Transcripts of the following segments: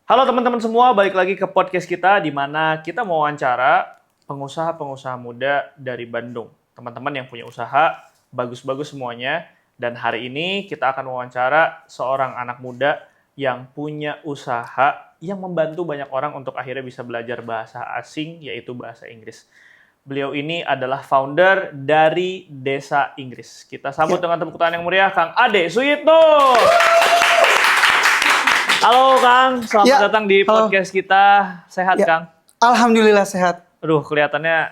Halo teman-teman semua, balik lagi ke podcast kita di mana kita mau wawancara pengusaha-pengusaha muda dari Bandung. Teman-teman yang punya usaha, bagus-bagus semuanya. Dan hari ini kita akan wawancara seorang anak muda yang punya usaha yang membantu banyak orang untuk akhirnya bisa belajar bahasa asing, yaitu bahasa Inggris. Beliau ini adalah founder dari Desa Inggris. Kita sambut dengan tepuk tangan yang meriah, Kang Ade Suyitno. Halo Kang, selamat datang di podcast kita. Sehat Kang? Alhamdulillah sehat. Aduh, kelihatannya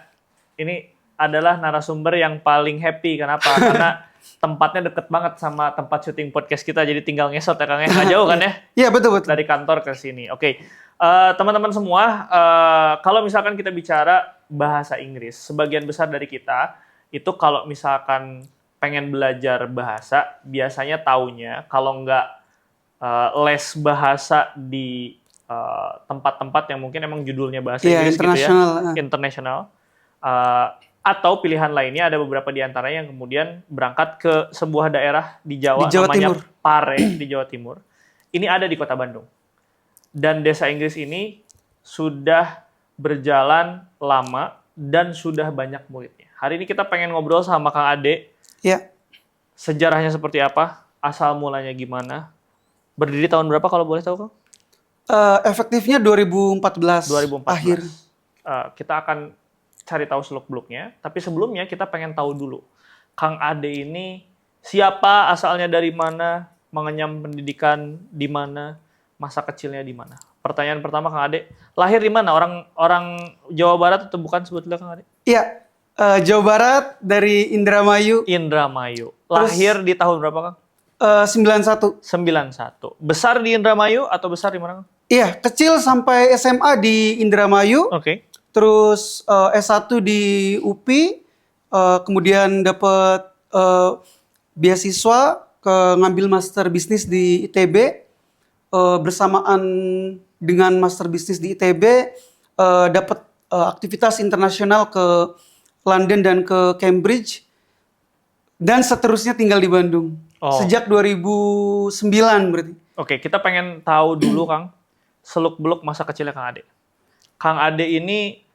ini adalah narasumber yang paling happy. Kenapa? Karena tempatnya deket banget sama tempat syuting podcast kita. Jadi tinggal ngesot ya Kang ya, nggak jauh kan ya? Iya betul. Dari kantor ke sini. Oke, teman-teman semua, kalau misalkan kita bicara bahasa Inggris, sebagian besar dari kita itu kalau misalkan pengen belajar bahasa, biasanya taunya kalau nggak les bahasa di tempat-tempat yang mungkin emang judulnya bahasa Inggris gitu ya, internasional. Atau pilihan lainnya ada beberapa di antaranya yang kemudian berangkat ke sebuah daerah di Jawa namanya Timur. Pare di Jawa Timur. Ini ada di Kota Bandung. Dan Desa Inggris ini sudah berjalan lama dan sudah banyak muridnya. Hari ini kita pengen ngobrol sama Kang Ade. Iya. Sejarahnya seperti apa? Asal mulanya gimana? Berdiri tahun berapa kalau boleh tahu, Kang? Efektifnya 2014 akhir. Kita akan cari tahu seluk-beluknya, tapi sebelumnya kita pengen tahu dulu. Kang Ade ini siapa, asalnya dari mana, mengenyam pendidikan di mana, masa kecilnya di mana? Pertanyaan pertama Kang Ade, lahir di mana? Orang Jawa Barat atau bukan sebetulnya Kang Ade? Iya, Jawa Barat dari Indramayu. Indramayu. Lahir di tahun berapa, Kang? 91. Besar di Indramayu atau besar di mana? Iya, kecil sampai SMA di Indramayu. Oke. Terus S1 di UPI, kemudian dapat beasiswa ngambil master bisnis di ITB. Bersamaan dengan master bisnis di ITB, dapat aktivitas internasional ke London dan ke Cambridge. Dan seterusnya tinggal di Bandung. Sejak 2009 berarti. Oke, kita pengen tahu dulu Kang, seluk-beluk masa kecilnya Kang Ade. Kang Ade ini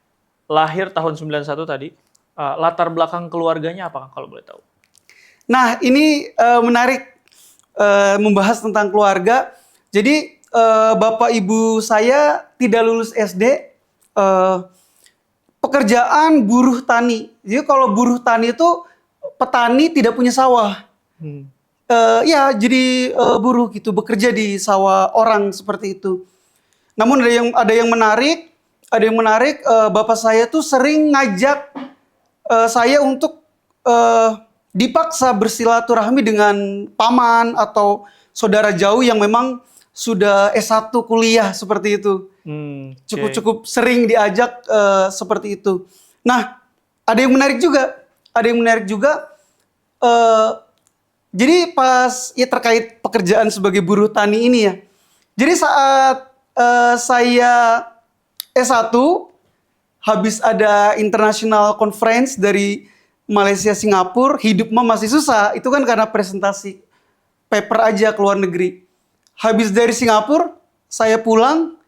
lahir tahun 91 tadi. Latar belakang keluarganya apa Kang kalau boleh tahu? Nah, ini menarik membahas tentang keluarga. Jadi bapak ibu saya tidak lulus SD. Pekerjaan buruh tani. Jadi kalau buruh tani itu petani tidak punya sawah. Jadi buruh gitu, bekerja di sawah orang seperti itu. Namun ada yang menarik, bapak saya tuh sering ngajak saya untuk dipaksa bersilaturahmi dengan paman atau saudara jauh yang memang sudah S1 kuliah seperti itu. Cukup sering diajak seperti itu. Nah, ada yang menarik juga. Jadi pas terkait pekerjaan sebagai buruh tani ini ya. Jadi saat saya S1 habis ada international conference dari Malaysia Singapura, hidup mah masih susah. Itu kan karena presentasi paper aja ke luar negeri. Habis dari Singapura, saya pulang,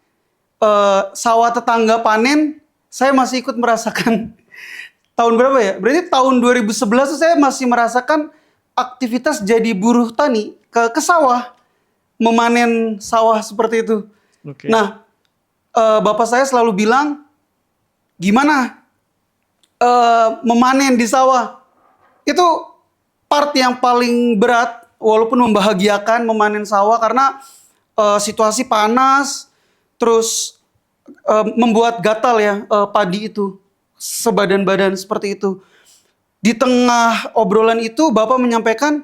sawah tetangga panen, saya masih ikut merasakan. Tahun berapa ya? Berarti tahun 2011 saya masih merasakan aktivitas jadi buruh tani ke sawah, memanen sawah seperti itu. Okay. Nah, bapak saya selalu bilang, gimana memanen di sawah? Itu part yang paling berat, walaupun membahagiakan memanen sawah karena situasi panas, terus membuat gatal ya padi itu, sebadan-badan seperti itu. Di tengah obrolan itu bapak menyampaikan,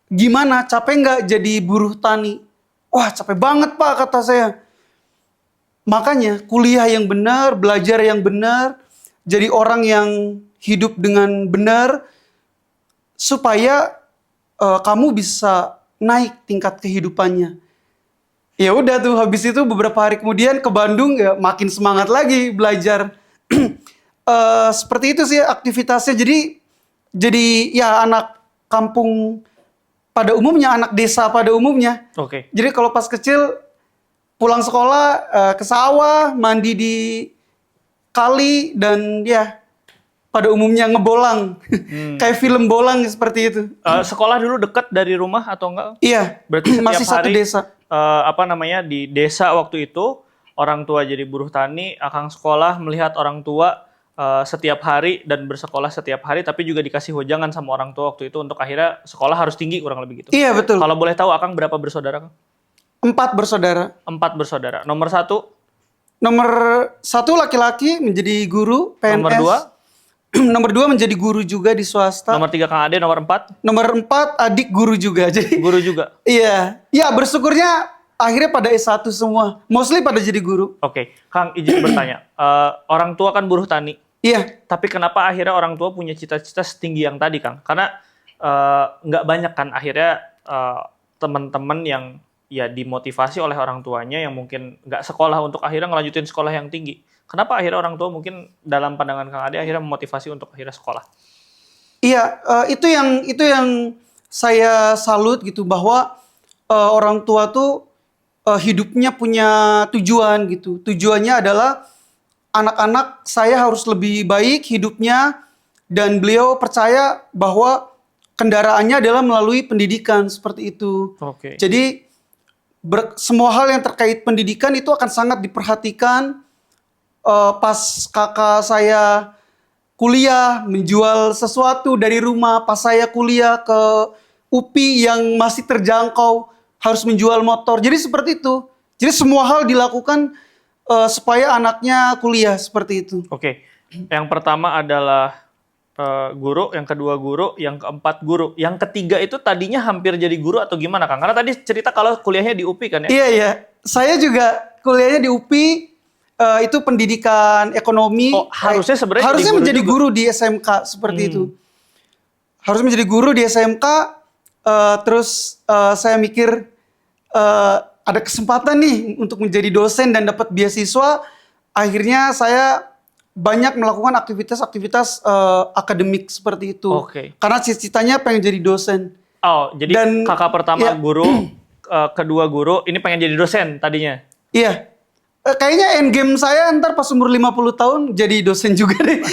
gimana, capek nggak jadi buruh tani? Wah, capek banget pak, kata saya. Makanya kuliah yang benar, belajar yang benar, jadi orang yang hidup dengan benar, supaya kamu bisa naik tingkat kehidupannya. Ya udah tuh, habis itu beberapa hari kemudian ke Bandung, ya makin semangat lagi belajar. Seperti itu sih aktivitasnya. Jadi ya anak kampung pada umumnya, anak desa pada umumnya. Oke. Jadi kalau pas kecil pulang sekolah ke sawah, mandi di kali, dan ya pada umumnya ngebolang. Kayak film bolang seperti itu. Sekolah dulu dekat dari rumah atau enggak? Iya, Berarti setiap masih satu hari desa. di desa waktu itu orang tua jadi buruh tani, akang sekolah melihat orang tua setiap hari dan bersekolah setiap hari, tapi juga dikasih wejangan sama orang tua waktu itu untuk akhirnya sekolah harus tinggi kurang lebih gitu. Iya, betul. Kalau boleh tahu akang berapa bersaudara, Kang? 4 bersaudara. 4 bersaudara. Nomor 1, Nomor 1 laki-laki menjadi guru PNS. nomor 2, Nomor 2 menjadi guru juga di swasta. nomor 3 Kang Ade, nomor 4 Nomor 4 adik guru juga. Jadi guru juga. iya, ya bersyukurnya akhirnya pada S1 semua. Mostly pada jadi guru. Oke, Kang izin bertanya. Orang tua kan buruh tani. Iya, Tapi kenapa akhirnya orang tua punya cita-cita setinggi yang tadi, Kang? Karena nggak banyak kan akhirnya teman-teman yang ya dimotivasi oleh orang tuanya yang mungkin nggak sekolah untuk akhirnya ngelanjutin sekolah yang tinggi. Kenapa akhirnya orang tua mungkin dalam pandangan Kang Ade akhirnya memotivasi untuk akhirnya sekolah? iya, itu yang saya salut gitu, bahwa orang tua tuh hidupnya punya tujuan gitu. Tujuannya adalah anak-anak saya harus lebih baik hidupnya, dan beliau percaya bahwa kendaraannya adalah melalui pendidikan seperti itu. Oke. Jadi semua hal yang terkait pendidikan itu akan sangat diperhatikan. Pas kakak saya kuliah menjual sesuatu dari rumah, pas saya kuliah ke UPI yang masih terjangkau harus menjual motor. Jadi seperti itu. Jadi semua hal dilakukan supaya anaknya kuliah seperti itu. Oke. Yang pertama adalah guru, yang kedua guru, yang keempat guru. Yang ketiga itu tadinya hampir jadi guru atau gimana, Kang? Karena tadi cerita kalau kuliahnya di UPI kan ya? Iya, iya. Saya juga kuliahnya di UPI, itu pendidikan ekonomi. Oh, harusnya sebenarnya harusnya jadi guru menjadi juga. guru di SMK seperti itu. Harus menjadi guru di SMK. Terus saya mikir ada kesempatan nih untuk menjadi dosen dan dapat beasiswa. Akhirnya saya banyak melakukan aktivitas-aktivitas akademik seperti itu. Oke. Karena cita-citanya pengen jadi dosen. Oh, jadi Dan, kakak pertama iya. guru, kedua guru, ini pengen jadi dosen tadinya. Iya. Kayaknya endgame saya ntar pas umur 50 tahun jadi dosen juga deh.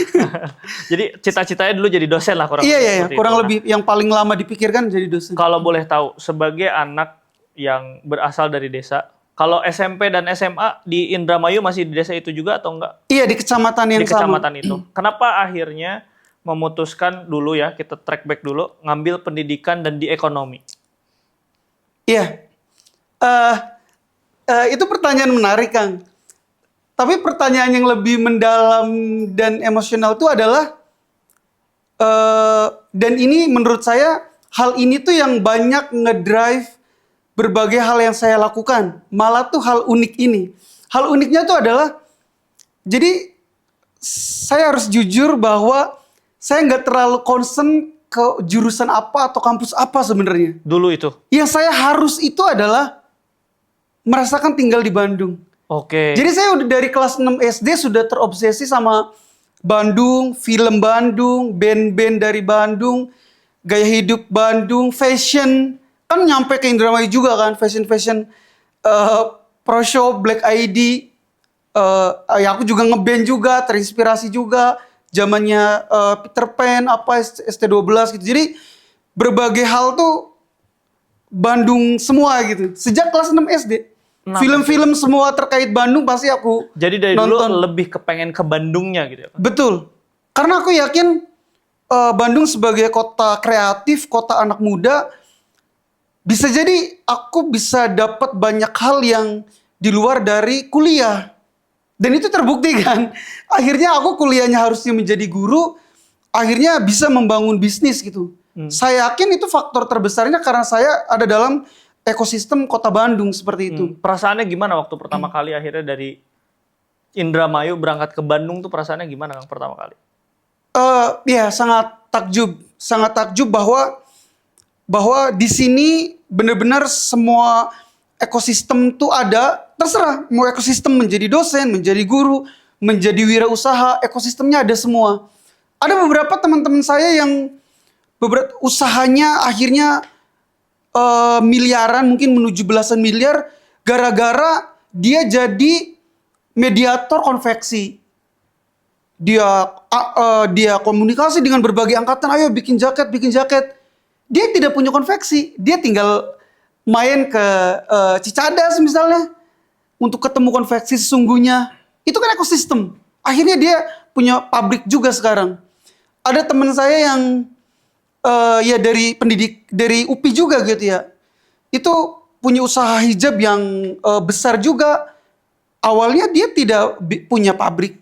Jadi cita-citanya dulu jadi dosen lah kurang Iya, lebih iya, seperti kurang itu. lebih yang paling lama dipikirkan jadi dosen. Kalau boleh tahu, sebagai anak yang berasal dari desa, kalau SMP dan SMA di Indramayu masih di desa itu juga atau enggak? Iya, di kecamatan yang Di sama. kecamatan itu. Kenapa akhirnya memutuskan dulu ya, kita track back dulu, ngambil pendidikan dan di ekonomi? Iya. Itu pertanyaan menarik, Kang. Tapi pertanyaan yang lebih mendalam dan emosional itu adalah, dan ini menurut saya, hal ini tuh yang banyak ngedrive berbagai hal yang saya lakukan. Malah tuh hal unik ini. Hal uniknya tuh adalah, jadi saya harus jujur bahwa saya nggak terlalu concern ke jurusan apa atau kampus apa sebenarnya. Dulu itu? Yang saya harus itu adalah merasakan tinggal di Bandung. Oke. Jadi saya udah dari kelas 6 SD sudah terobsesi sama Bandung, film Bandung, band-band dari Bandung, gaya hidup Bandung, fashion. Kan nyampe ke Indramayu juga kan, fashion-fashion, Pro Shop, Black ID. Ya aku juga ngeband juga, terinspirasi juga. Zamannya Peter Pan, apa ST12 gitu. Jadi berbagai hal tuh Bandung semua gitu. Sejak kelas 6 SD. Kenapa Film-film semua terkait Bandung pasti aku Jadi dari nonton. dulu lebih kepengen ke Bandungnya gitu ya? Betul. Karena aku yakin Bandung sebagai kota kreatif, kota anak muda, bisa jadi aku bisa dapat banyak hal yang di luar dari kuliah. Dan itu terbukti kan. Akhirnya aku kuliahnya harusnya menjadi guru, akhirnya bisa membangun bisnis gitu. Saya yakin itu faktor terbesarnya karena saya ada dalam ekosistem kota Bandung seperti itu. Perasaannya gimana waktu pertama kali akhirnya dari Indramayu berangkat ke Bandung tuh perasaannya gimana Kang pertama kali? Ya sangat takjub bahwa di sini benar-benar semua ekosistem tuh ada. Terserah mau ekosistem menjadi dosen, menjadi guru, menjadi wirausaha, ekosistemnya ada semua. Ada beberapa teman-teman saya yang beberapa usahanya akhirnya miliaran, mungkin menuju belasan miliar, gara-gara dia jadi mediator konveksi. Dia komunikasi dengan berbagai angkatan, ayo bikin jaket, bikin jaket. Dia tidak punya konveksi, dia tinggal main ke Cicadas misalnya untuk ketemu konveksi sesungguhnya. Itu kan ekosistem. Akhirnya dia punya pabrik juga sekarang. Ada teman saya yang ya dari UPI juga gitu ya. Itu punya usaha hijab yang besar juga. Awalnya dia tidak punya pabrik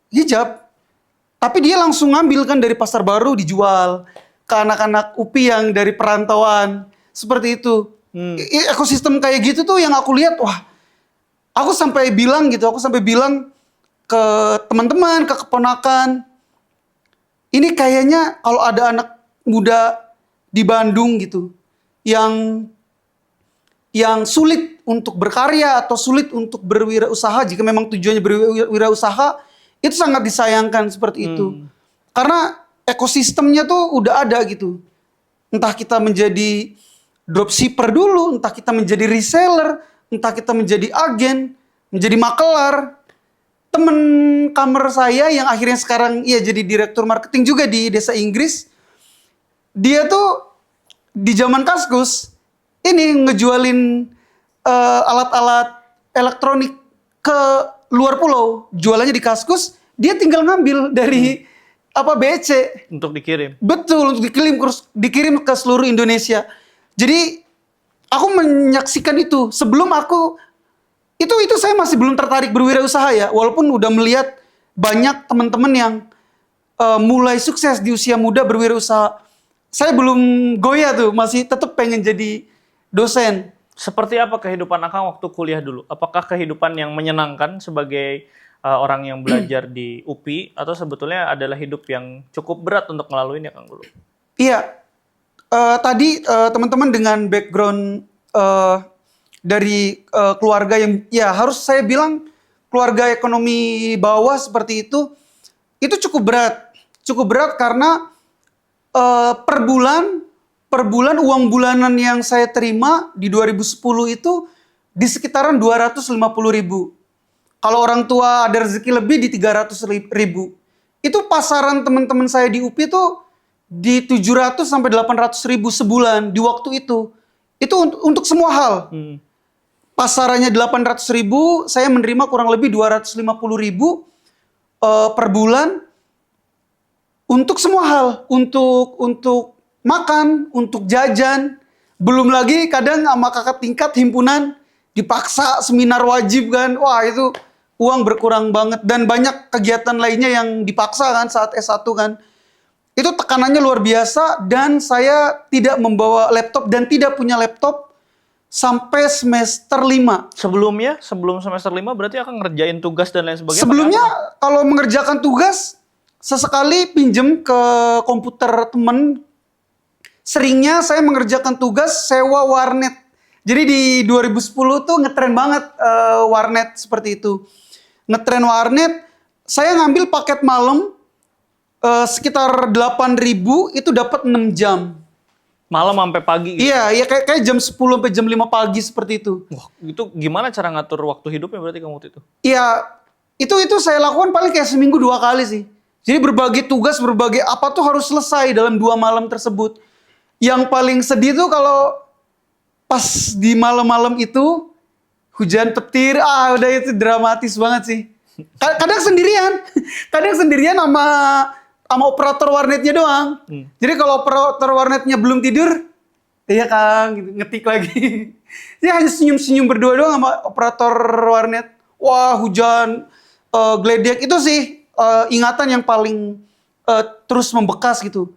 hijab, tapi dia langsung ngambil kan dari pasar baru dijual ke anak-anak UPI yang dari perantauan. Seperti itu. Ekosistem kayak gitu tuh yang aku lihat, wah, aku sampai bilang ke teman-teman, ke keponakan, ini kayaknya kalau ada anak muda di Bandung gitu yang sulit untuk berkarya atau sulit untuk berwirausaha, jika memang tujuannya berwirausaha, itu sangat disayangkan seperti itu. Karena ekosistemnya tuh udah ada gitu. Entah kita menjadi dropshipper dulu, entah kita menjadi reseller, entah kita menjadi agen, menjadi makelar. Temen kamar saya yang akhirnya sekarang ia jadi direktur marketing juga di desa Inggris, dia tuh di zaman Kaskus ini ngejualin alat-alat elektronik ke luar pulau, jualannya di Kaskus, dia tinggal ngambil dari BC Untuk dikirim. betul, untuk dikirim ke seluruh Indonesia. Jadi aku menyaksikan itu. Sebelum aku itu saya masih belum tertarik berwirausaha ya, walaupun udah melihat banyak teman-teman yang mulai sukses di usia muda berwirausaha. Saya belum goyah tuh, masih tetap pengen jadi dosen. Seperti apa kehidupan Akang waktu kuliah dulu? Apakah kehidupan yang menyenangkan sebagai orang yang belajar di UPI, atau sebetulnya adalah hidup yang cukup berat untuk ngelaluinnya, Kang dulu? Iya, tadi teman-teman dengan background dari keluarga yang ya harus saya bilang keluarga ekonomi bawah seperti itu cukup berat karena per bulan uang bulanan yang saya terima di 2010 itu di sekitaran 250.000. Kalau orang tua ada rezeki lebih di 300.000. Itu pasaran teman-teman saya di UPI itu di 700 sampai 800.000 sebulan di waktu itu. Itu untuk semua hal. Pasarannya 800.000, saya menerima kurang lebih 250.000 per bulan untuk semua hal, untuk makan, untuk jajan, belum lagi kadang sama kakak tingkat himpunan dipaksa seminar wajib kan, wah itu uang berkurang banget, dan banyak kegiatan lainnya yang dipaksa kan saat S1 kan. Itu tekanannya luar biasa, dan saya tidak membawa laptop dan tidak punya laptop sampai semester 5. Sebelum semester 5 berarti akan ngerjain tugas dan lain sebagainya? Sebelumnya kalau mengerjakan tugas, sesekali pinjem ke komputer temen. Seringnya saya mengerjakan tugas sewa warnet. Jadi di 2010 tuh ngetren banget warnet seperti itu. Ngetren warnet, saya ngambil paket malam sekitar 8.000 itu dapat 6 jam. Malam sampai pagi gitu? Iya, kayak jam 10 sampai jam 5 pagi seperti itu. Wah, itu gimana cara ngatur waktu hidupnya berarti kamu waktu itu? Iya, itu saya lakukan paling kayak seminggu 2 kali sih. Jadi berbagai tugas, berbagai apa tuh harus selesai dalam 2 malam tersebut. Yang paling sedih tuh kalau pas di malam-malam itu hujan petir, udah itu dramatis banget sih. Kadang sendirian sama operator warnetnya doang. Jadi kalau operator warnetnya belum tidur, iya Kang, gitu, ngetik lagi. Dia hanya senyum-senyum berdua doang sama operator warnet. Wah, hujan, geledek, itu sih ingatan yang paling terus membekas gitu.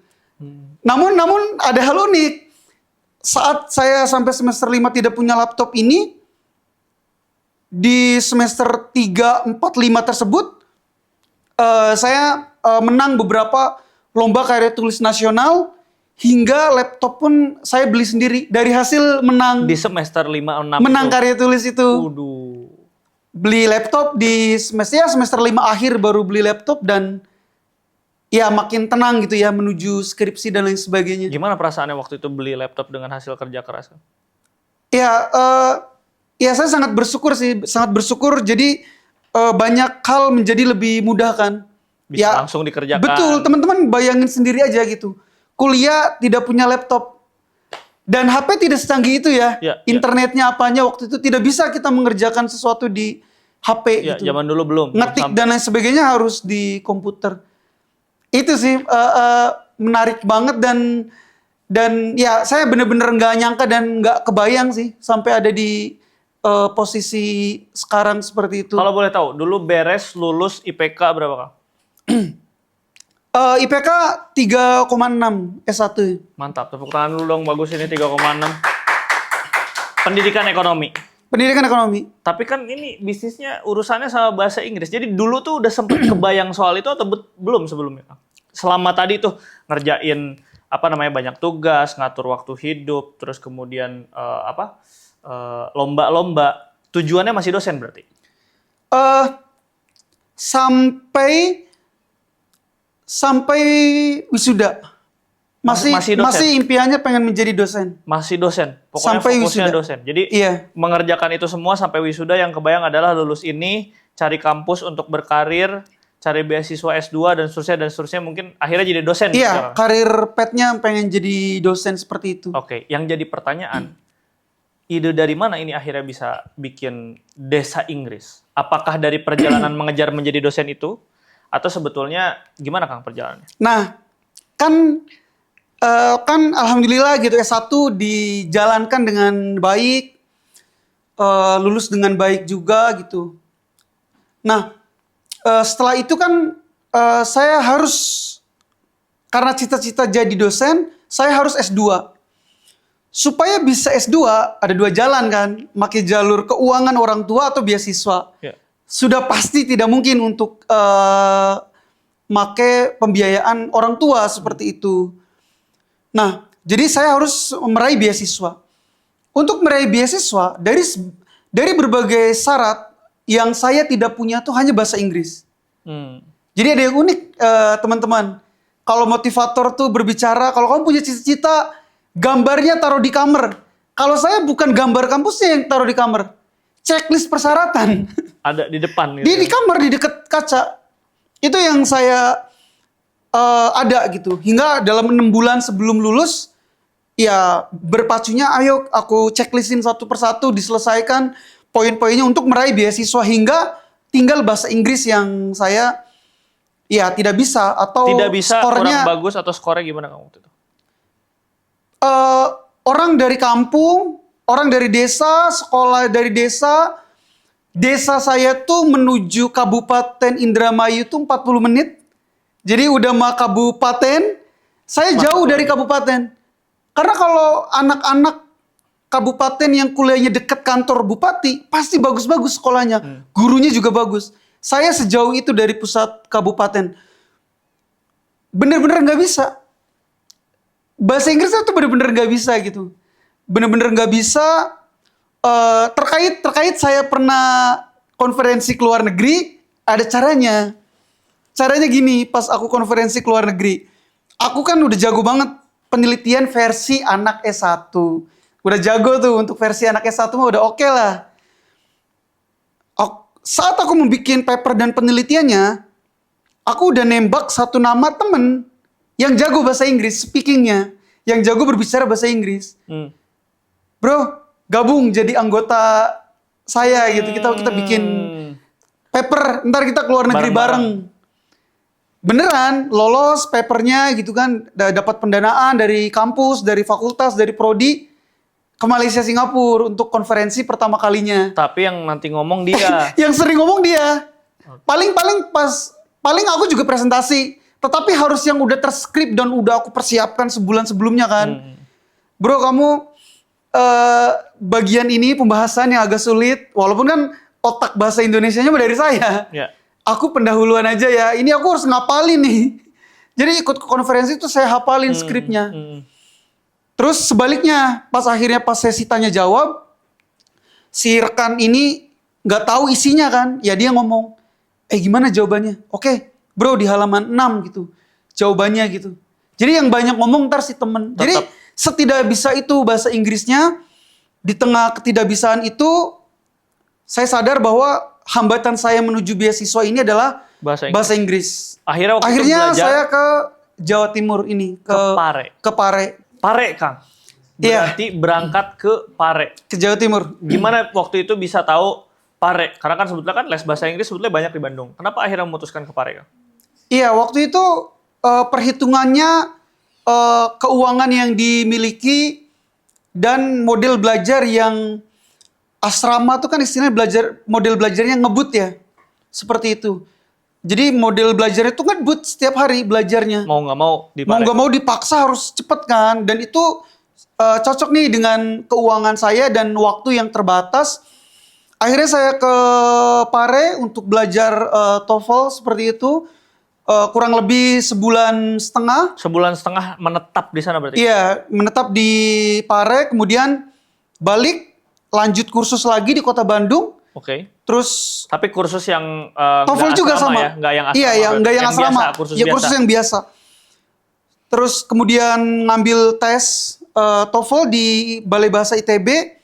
Namun ada hal unik. Saat saya sampai semester 5 tidak punya laptop ini, di semester 3, 4, 5 tersebut, saya menang beberapa lomba karya tulis nasional, hingga laptop pun saya beli sendiri dari hasil menang. Di semester 5, 6 menang itu? karya tulis itu. Waduh. Beli laptop di semester 5 akhir baru beli laptop, dan ya makin tenang gitu ya menuju skripsi dan lain sebagainya. Gimana perasaannya waktu itu beli laptop dengan hasil kerja keras? Ya Ya saya sangat bersyukur sih, sangat bersyukur. Jadi banyak hal menjadi lebih mudah kan. Bisa langsung dikerjakan. Betul, teman-teman bayangin sendiri aja gitu. Kuliah tidak punya laptop. Dan HP tidak secanggih itu ya. Internetnya apanya waktu itu tidak bisa kita mengerjakan sesuatu di HP gitu. Zaman dulu belum. Ngetik dan lain sebagainya harus di komputer. Itu sih menarik banget dan ya saya bener-bener nggak nyangka dan nggak kebayang sih sampai ada di posisi sekarang seperti itu. Kalau boleh tahu, dulu beres lulus IPK berapa Kang? IPK 3,6 S1. Mantap, tepuk tangan dulu dong, bagus ini 3,6. Pendidikan ekonomi. Pendidikan ekonomi. Tapi kan ini bisnisnya urusannya sama bahasa Inggris. Jadi dulu tuh udah sempet kebayang soal itu atau belum sebelumnya? Selama tadi tuh ngerjain banyak tugas, ngatur waktu hidup, terus kemudian lomba-lomba. Tujuannya masih dosen berarti? Sampai wisuda. Masih impiannya pengen menjadi dosen. Masih dosen. Pokoknya sampai fokusnya wisuda. Dosen. Jadi mengerjakan itu semua sampai wisuda, yang kebayang adalah lulus ini, cari kampus untuk berkarir, cari beasiswa S2 dan seterusnya mungkin akhirnya jadi dosen. Iya, karir petnya pengen jadi dosen seperti itu. Oke, yang jadi pertanyaan, ide dari mana ini akhirnya bisa bikin Desa Inggris? Apakah dari perjalanan mengejar menjadi dosen itu? Atau sebetulnya gimana Kang perjalanannya? Nah, kan alhamdulillah gitu S1 dijalankan dengan baik, lulus dengan baik juga gitu. Nah, setelah itu kan saya harus, karena cita-cita jadi dosen, saya harus S2. Supaya bisa S2 ada 2 jalan kan, pakai jalur keuangan orang tua atau beasiswa. Sudah pasti tidak mungkin untuk pakai pembiayaan orang tua seperti itu. Nah, jadi saya harus meraih beasiswa. Untuk meraih beasiswa, dari berbagai syarat yang saya tidak punya tuh hanya bahasa Inggris. Jadi ada yang unik teman-teman. Kalau motivator tuh berbicara, kalau kamu punya cita-cita, gambarnya taruh di kamar. Kalau saya bukan gambar kampusnya yang taruh di kamar. Checklist persyaratan. Ada di depan gitu. Di kamar, di dekat kaca. Itu yang saya ada gitu. Hingga dalam 6 bulan sebelum lulus, ya berpacunya ayo aku checklistin satu persatu, diselesaikan poin-poinnya untuk meraih beasiswa, hingga tinggal bahasa Inggris yang saya ya tidak bisa atau tidak bisa, skornya kurang bagus atau skornya gimana kamu waktu itu? Orang dari kampung, orang dari desa, sekolah dari desa. Desa saya tuh menuju Kabupaten Indramayu tuh 40 menit. Jadi udah mah kabupaten, saya jauh dari kabupaten. Karena kalau anak-anak kabupaten yang kuliahnya dekat kantor bupati, pasti bagus-bagus sekolahnya. Gurunya juga bagus. Saya sejauh itu dari pusat kabupaten. Bener-bener nggak bisa. Bahasa Inggris itu bener-bener nggak bisa gitu. Bener-bener nggak bisa. Terkait saya pernah konferensi ke luar negeri, ada caranya. Caranya gini, pas aku konferensi ke luar negeri, aku kan udah jago banget penelitian versi anak S1. Udah jago tuh untuk versi anak S1 mah udah oke lah. Saat aku membuat paper dan penelitiannya, aku udah nembak satu nama temen yang jago bahasa Inggris, speakingnya, yang jago berbicara bahasa Inggris. Bro, gabung jadi anggota saya gitu. Kita bikin paper, ntar kita keluar negeri bareng. Beneran lolos papernya gitu kan, dapat pendanaan dari kampus, dari fakultas, dari prodi, ke Malaysia Singapura untuk konferensi pertama kalinya. Tapi yang nanti ngomong dia. Yang sering ngomong dia. Paling aku juga presentasi, tetapi harus yang udah terskrip dan udah aku persiapkan sebulan sebelumnya kan. Bro, kamu bagian ini pembahasan yang agak sulit, walaupun kan otak bahasa Indonesianya dari saya. Aku pendahuluan aja ya. Ini aku harus ngapalin nih. Jadi ikut ke konferensi itu saya hafalin skripnya. Terus sebaliknya, pas sesi tanya jawab, si rekan ini nggak tahu isinya kan. Ya dia ngomong, gimana jawabannya? Oke, bro di halaman 6 gitu. Jawabannya gitu. Jadi yang banyak ngomong ntar si temen. Jadi setidak bisa itu bahasa Inggrisnya, di tengah ketidakbisaan itu, saya sadar bahwa hambatan saya menuju beasiswa ini adalah Bahasa Inggris. bahasa Inggris. Akhirnya waktu itu Akhirnya belajar saya ke Jawa Timur ini, ke Pare. Ke Pare, Pare, Kang. Iya. Berarti berangkat ke Pare. ke Jawa Timur. Gimana waktu itu bisa tahu Pare? Karena kan sebetulnya kan les bahasa Inggris sebetulnya banyak di Bandung. Kenapa akhirnya memutuskan ke Pare, Kang? Iya, waktu itu perhitungannya keuangan yang dimiliki dan model belajar yang asrama tuh kan istilahnya model belajarnya ngebut ya. Seperti itu. Jadi model belajar itu ngebut setiap hari belajarnya. Mau nggak mau di Mau Pare. nggak mau dipaksa harus cepet kan. Dan itu cocok nih dengan keuangan saya dan waktu yang terbatas. Akhirnya saya ke Pare untuk belajar TOEFL seperti itu. Kurang lebih sebulan setengah. Sebulan setengah menetap di sana berarti? Iya, menetap di Pare, kemudian balik, lanjut kursus lagi di Kota Bandung. Oke. Terus Tapi kursus yang TOEFL nggak juga asrama sama. ya? Nggak yang asrama. Iya, berarti. nggak yang asrama. Biasa, kursus Ya, biasa. kursus yang biasa. Terus kemudian ngambil tes TOEFL di Balai Bahasa ITB.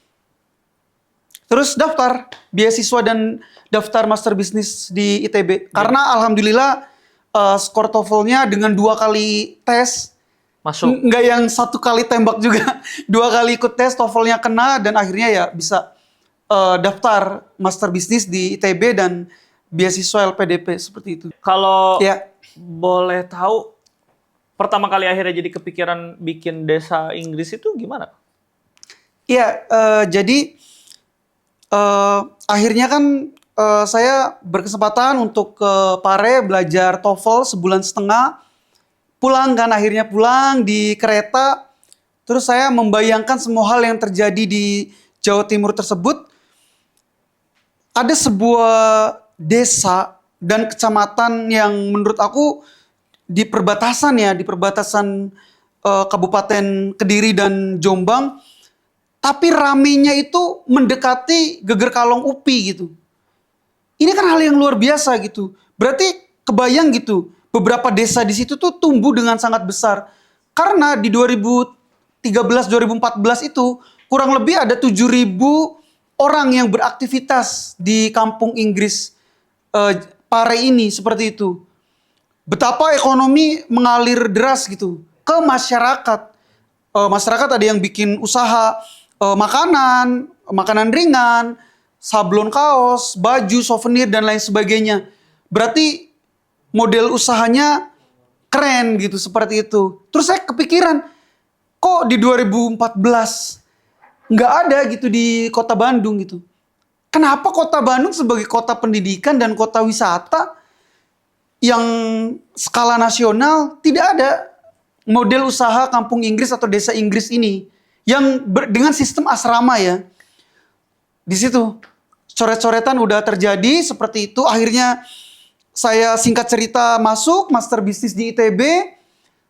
Terus daftar beasiswa dan daftar master bisnis di ITB. Karena alhamdulillah skor TOEFL-nya dengan 2 kali tes, Masuk. nggak yang 1 kali tembak juga. 2 kali ikut tes, TOEFL-nya kena dan akhirnya ya bisa daftar master bisnis di ITB dan beasiswa LPDP seperti itu. Kalau Ya, boleh tahu, pertama kali akhirnya jadi kepikiran bikin desa Inggris itu gimana? iya. Jadi akhirnya kan saya berkesempatan untuk ke Pare belajar TOEFL sebulan setengah. Pulang kan, akhirnya pulang di kereta. Terus saya membayangkan semua hal yang terjadi di Jawa Timur tersebut. Ada sebuah desa dan kecamatan yang menurut aku di perbatasan ya, di perbatasan Kabupaten Kediri dan Jombang. Tapi ramenya itu mendekati Geger Kalong Upi gitu. Ini kan hal yang luar biasa gitu. Berarti kebayang gitu, beberapa desa di situ tuh tumbuh dengan sangat besar. Karena di 2013-2014 itu kurang lebih ada 7.000 orang yang beraktivitas di kampung Inggris Pare ini seperti itu. Betapa ekonomi mengalir deras gitu ke masyarakat. Masyarakat ada yang bikin usaha makanan ringan, sablon kaos, baju, souvenir, dan lain sebagainya. Berarti model usahanya keren gitu, seperti itu. Terus saya kepikiran, kok di 2014 nggak ada gitu di kota Bandung gitu. Kenapa kota Bandung sebagai kota pendidikan dan kota wisata yang skala nasional tidak ada model usaha kampung Inggris atau desa Inggris ini yang dengan sistem asrama ya. Di situ coret-coretan udah terjadi seperti itu. Akhirnya saya singkat cerita masuk master bisnis di ITB.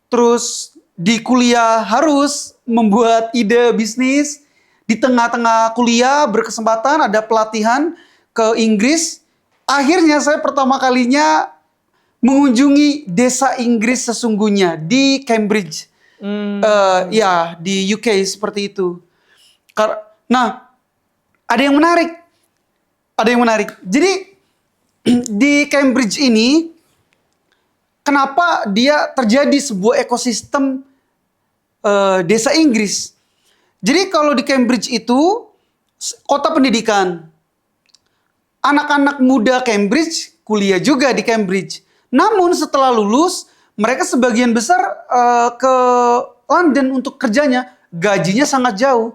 Terus di kuliah harus membuat ide bisnis. Di tengah-tengah kuliah berkesempatan ada pelatihan ke Inggris. Akhirnya saya pertama kalinya mengunjungi desa Inggris sesungguhnya di Cambridge. Ya, di UK seperti itu. Nah, ada yang menarik. Jadi di Cambridge ini, kenapa dia terjadi sebuah ekosistem desa Inggris? Jadi kalau di Cambridge itu kota pendidikan. Anak-anak muda Cambridge kuliah juga di Cambridge. Namun setelah lulus, mereka sebagian besar ke London untuk kerjanya. Gajinya sangat jauh.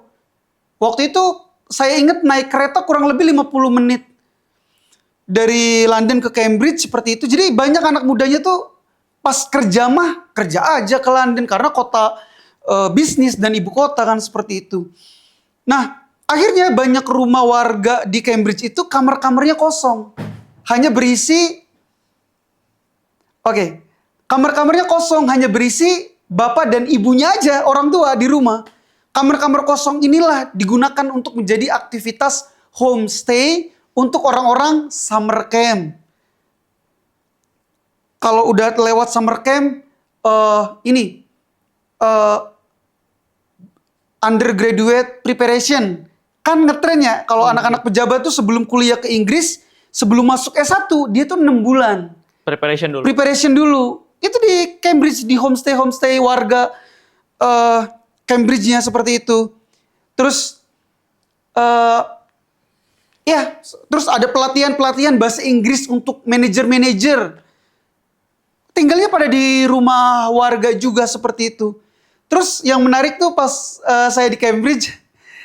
Waktu itu saya ingat naik kereta kurang lebih 50 menit. Dari London ke Cambridge seperti itu. Jadi banyak anak mudanya tuh pas kerja mah kerja aja ke London. Karena kota bisnis dan ibu kota kan seperti itu. Nah, akhirnya banyak rumah warga di Cambridge itu kamar-kamarnya kosong. Hanya berisi... kamar-kamarnya kosong, hanya berisi bapak dan ibunya aja, orang tua di rumah. Kamar-kamar kosong inilah digunakan untuk menjadi aktivitas homestay untuk orang-orang summer camp. Kalau udah lewat summer camp, undergraduate preparation. kan ngetren ya kalau anak-anak pejabat tuh sebelum kuliah ke Inggris, sebelum masuk S1 dia tuh 6 bulan Preparation dulu. preparation dulu. Itu di Cambridge, di homestay warga Cambridge-nya seperti itu. Terus ya, terus ada pelatihan bahasa Inggris untuk manajer-manajer. Tinggalnya pada di rumah warga juga seperti itu. Terus yang menarik tuh pas saya di Cambridge,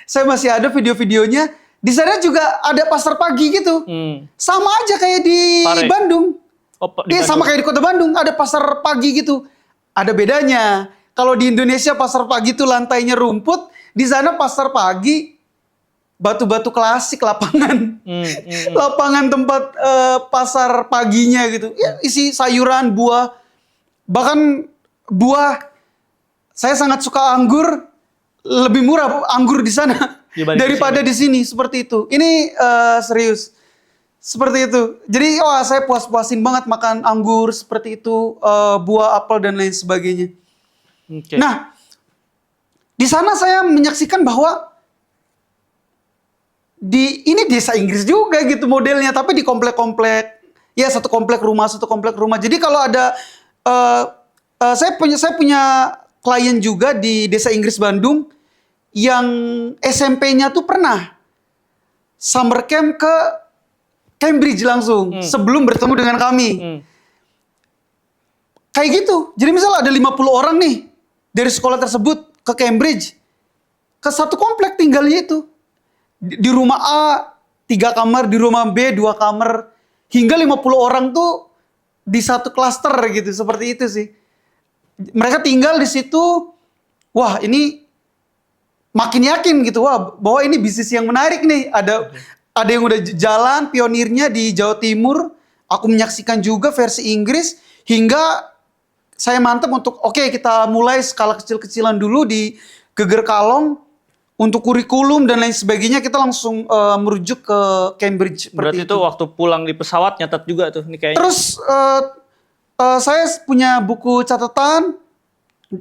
saya masih ada video-videonya. Di sana juga ada pasar pagi gitu. Sama aja kayak di Pare. Bandung. Oh, di Iya, sama kayak di Kota Bandung, ada pasar pagi gitu. Ada bedanya. Kalau di Indonesia pasar pagi tuh lantainya rumput, di sana pasar pagi batu-batu klasik, lapangan. Lapangan tempat pasar paginya gitu. Ya, isi sayuran, buah. Bahkan buah, saya sangat suka anggur. Lebih murah anggur di sana Dibanding daripada di sini, seperti itu. Ini serius. Seperti itu. Jadi wah, saya puas-puasin banget makan anggur seperti itu, buah, apel dan lain sebagainya. Oke. Nah, di sana saya menyaksikan bahwa ini desa Inggris juga gitu modelnya, tapi di komplek-komplek. Ya, satu komplek rumah. Jadi kalau ada saya punya klien juga di desa Inggris Bandung yang SMP-nya tuh pernah summer camp ke Cambridge langsung sebelum bertemu dengan kami. Kayak gitu. Jadi misal ada 50 orang nih dari sekolah tersebut ke Cambridge. Ke satu komplek tinggalnya itu. Di rumah A 3 kamar, di rumah B 2 kamar. Hingga 50 orang tuh di satu klaster gitu. Seperti itu sih. Mereka tinggal di situ. Wah, ini makin yakin gitu. Wah, bahwa ini bisnis yang menarik nih. Ada yang udah jalan pionirnya di Jawa Timur. Aku menyaksikan juga versi Inggris. Hingga saya mantap untuk oke, kita mulai skala kecil-kecilan dulu di Geger Kalong. Untuk kurikulum dan lain sebagainya kita langsung merujuk ke Cambridge. Berarti itu waktu pulang di pesawat nyatet juga tuh nih kayaknya. Terus saya punya buku catatan.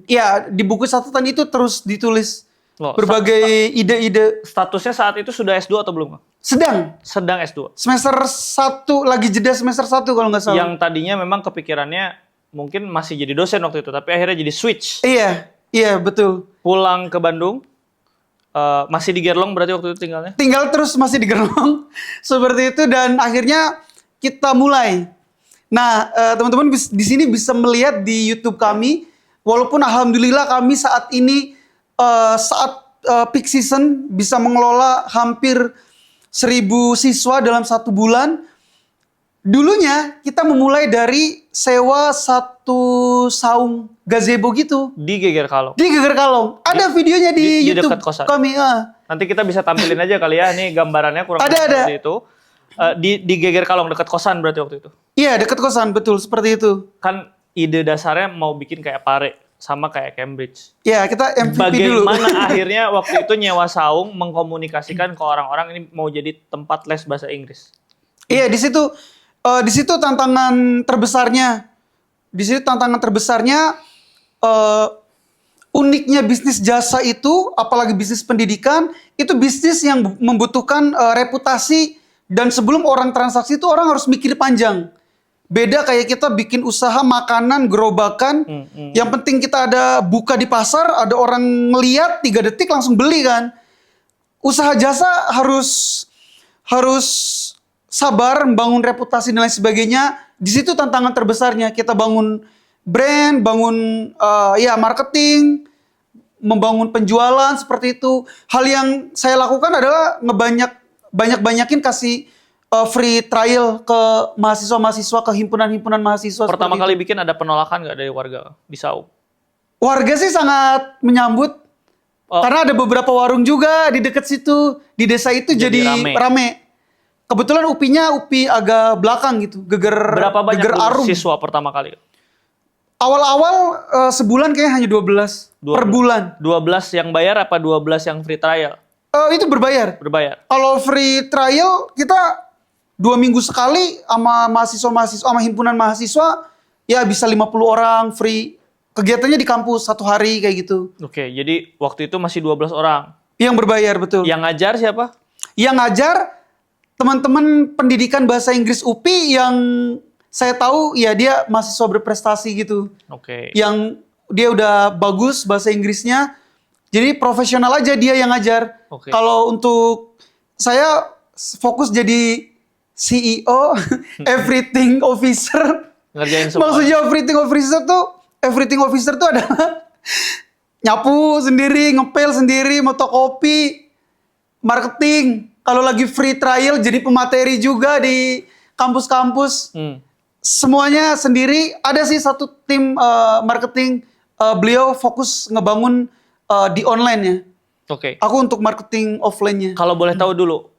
Ya, di buku catatan itu terus ditulis Loh, berbagai ide-ide. statusnya saat itu sudah S2 atau belum? Sedang Sedang S2. semester 1, lagi jeda semester 1 kalau nggak salah. Yang tadinya memang kepikirannya mungkin masih jadi dosen waktu itu, tapi akhirnya jadi switch. Iya betul. Pulang ke Bandung, masih di Gerlong berarti waktu itu tinggalnya? Tinggal terus masih di Gerlong seperti itu dan akhirnya kita mulai. Nah, teman-teman di sini bisa melihat di YouTube kami, walaupun alhamdulillah kami saat ini saat peak season bisa mengelola hampir 1.000 siswa dalam 1 bulan. Dulunya kita memulai dari sewa satu saung gazebo gitu. Di Geger Kalong. Di Geger Kalong. Ada videonya di YouTube dekat kosan. kami. Nanti kita bisa tampilin aja kali ya, nih gambarannya kurang lebih Ada. seperti itu. Di Geger Kalong dekat kosan berarti waktu itu. Iya, dekat kosan, betul seperti itu. Kan ide dasarnya mau bikin kayak Pare sama kayak Cambridge. Iya, kita MVP dulu. Bagaimana akhirnya waktu itu nyewa saung mengkomunikasikan ke orang-orang ini mau jadi tempat les bahasa Inggris? Iya, di situ tantangan terbesarnya. Di situ tantangan terbesarnya uniknya bisnis jasa itu, apalagi bisnis pendidikan, itu bisnis yang membutuhkan reputasi dan sebelum orang transaksi itu orang harus mikir panjang. Beda kayak kita bikin usaha makanan, gerobakan, yang penting kita ada buka di pasar, ada orang ngeliat 3 detik langsung beli kan. Usaha jasa harus sabar, membangun reputasi dan lain sebagainya. Di situ tantangan terbesarnya. Kita bangun brand, bangun marketing, membangun penjualan seperti itu. Hal yang saya lakukan adalah banyakin kasih free trial ke mahasiswa-mahasiswa, ke himpunan-himpunan mahasiswa. Pertama kali bikin ada penolakan nggak dari warga di Saung? Warga sih sangat menyambut. Karena ada beberapa warung juga di dekat situ. Di desa itu jadi rame. Kebetulan UPI agak belakang gitu. Berapa banyak Geger Arum. siswa pertama kali? Awal-awal sebulan kayaknya hanya 12 per bulan. 12 yang bayar apa 12 yang free trial? Itu berbayar. Berbayar. Kalau free trial kita 2 minggu sekali sama mahasiswa-mahasiswa, sama himpunan mahasiswa, ya bisa 50 orang free. Kegiatannya di kampus 1 hari kayak gitu. Oke, jadi waktu itu masih 12 orang. Yang berbayar, betul. Yang ngajar siapa? Yang ngajar teman-teman pendidikan bahasa Inggris UPI yang saya tahu ya dia mahasiswa berprestasi gitu. Oke. Yang dia udah bagus bahasa Inggrisnya. Jadi profesional aja dia yang ngajar. Oke. Kalau untuk saya fokus jadi CEO, everything officer. Ngerjain semua. Maksudnya everything officer tuh adalah nyapu sendiri, ngepel sendiri, motokopi, marketing. Kalau lagi free trial jadi pemateri juga di kampus-kampus. Semuanya sendiri. Ada sih satu tim marketing. Beliau fokus ngebangun di online ya. Oke. Aku untuk marketing offline-nya. Kalau boleh tahu dulu,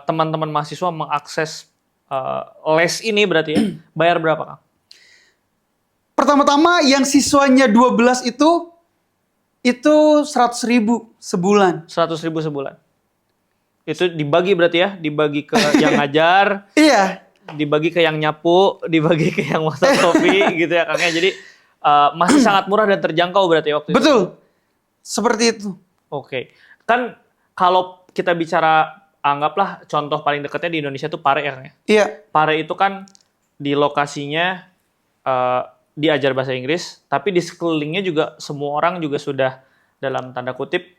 teman-teman mahasiswa mengakses les ini berarti ya, bayar berapa, Kang? Pertama-tama yang siswanya 12 itu 100.000 sebulan. 100.000 sebulan. Itu dibagi berarti ya, dibagi ke yang ngajar, Iya. dibagi ke yang nyapu, dibagi ke yang masak kopi gitu ya, Kang ya. Jadi masih sangat murah dan terjangkau berarti waktu itu. Betul. Seperti itu. Oke. Kan kalau kita bicara, anggaplah contoh paling dekatnya di Indonesia itu Pare ya, Kang ya. Iya. Pare itu kan di lokasinya diajar bahasa Inggris, tapi di sekelilingnya juga semua orang juga sudah dalam tanda kutip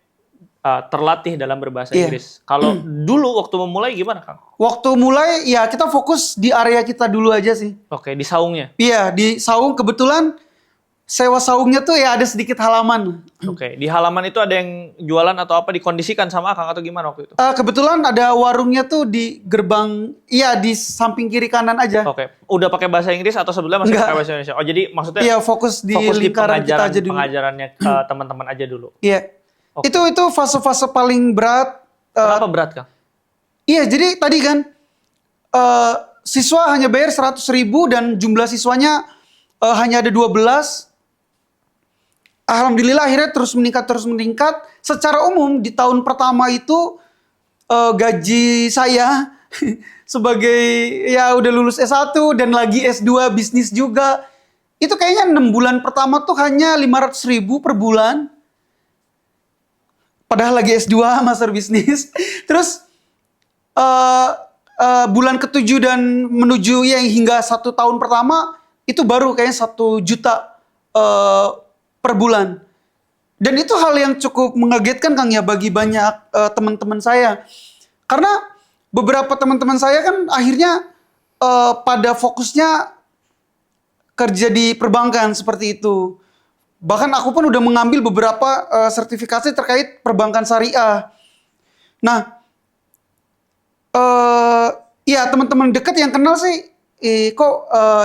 terlatih dalam berbahasa Iya. Inggris. Kalau dulu waktu memulai gimana, Kang? Waktu mulai ya kita fokus di area kita dulu aja sih. Oke, di saungnya. Iya, di saung kebetulan sewa saungnya tuh ya ada sedikit halaman. Oke, di halaman itu ada yang jualan atau apa dikondisikan sama Kang atau gimana waktu itu? Kebetulan ada warungnya tuh di gerbang, iya di samping kiri kanan aja. Oke, udah pakai bahasa Inggris atau sebelumnya masih Enggak. pakai bahasa Indonesia? Oh, jadi maksudnya Iya, fokus di lingkaran kita aja dulu. pengajarannya teman-teman aja dulu. Iya. Oke. Itu fase-fase paling berat. Kenapa berat, Kang? Iya, jadi tadi kan siswa hanya bayar 100.000 dan jumlah siswanya hanya ada 12. Alhamdulillah akhirnya terus meningkat. Secara umum di tahun pertama itu gaji saya sebagai ya udah lulus S1 dan lagi S2 bisnis juga. Itu kayaknya 6 bulan pertama tuh hanya 500.000 per bulan. Padahal lagi S2 master bisnis. Terus bulan ke-7 dan menuju yang hingga 1 tahun pertama itu baru kayaknya 1 juta per bulan. Dan itu hal yang cukup mengagetkan Kang ya bagi banyak teman-teman saya. Karena beberapa teman-teman saya kan akhirnya pada fokusnya kerja di perbankan seperti itu. Bahkan aku pun udah mengambil beberapa sertifikasi terkait perbankan syariah. Nah, ya teman-teman dekat yang kenal sih, kok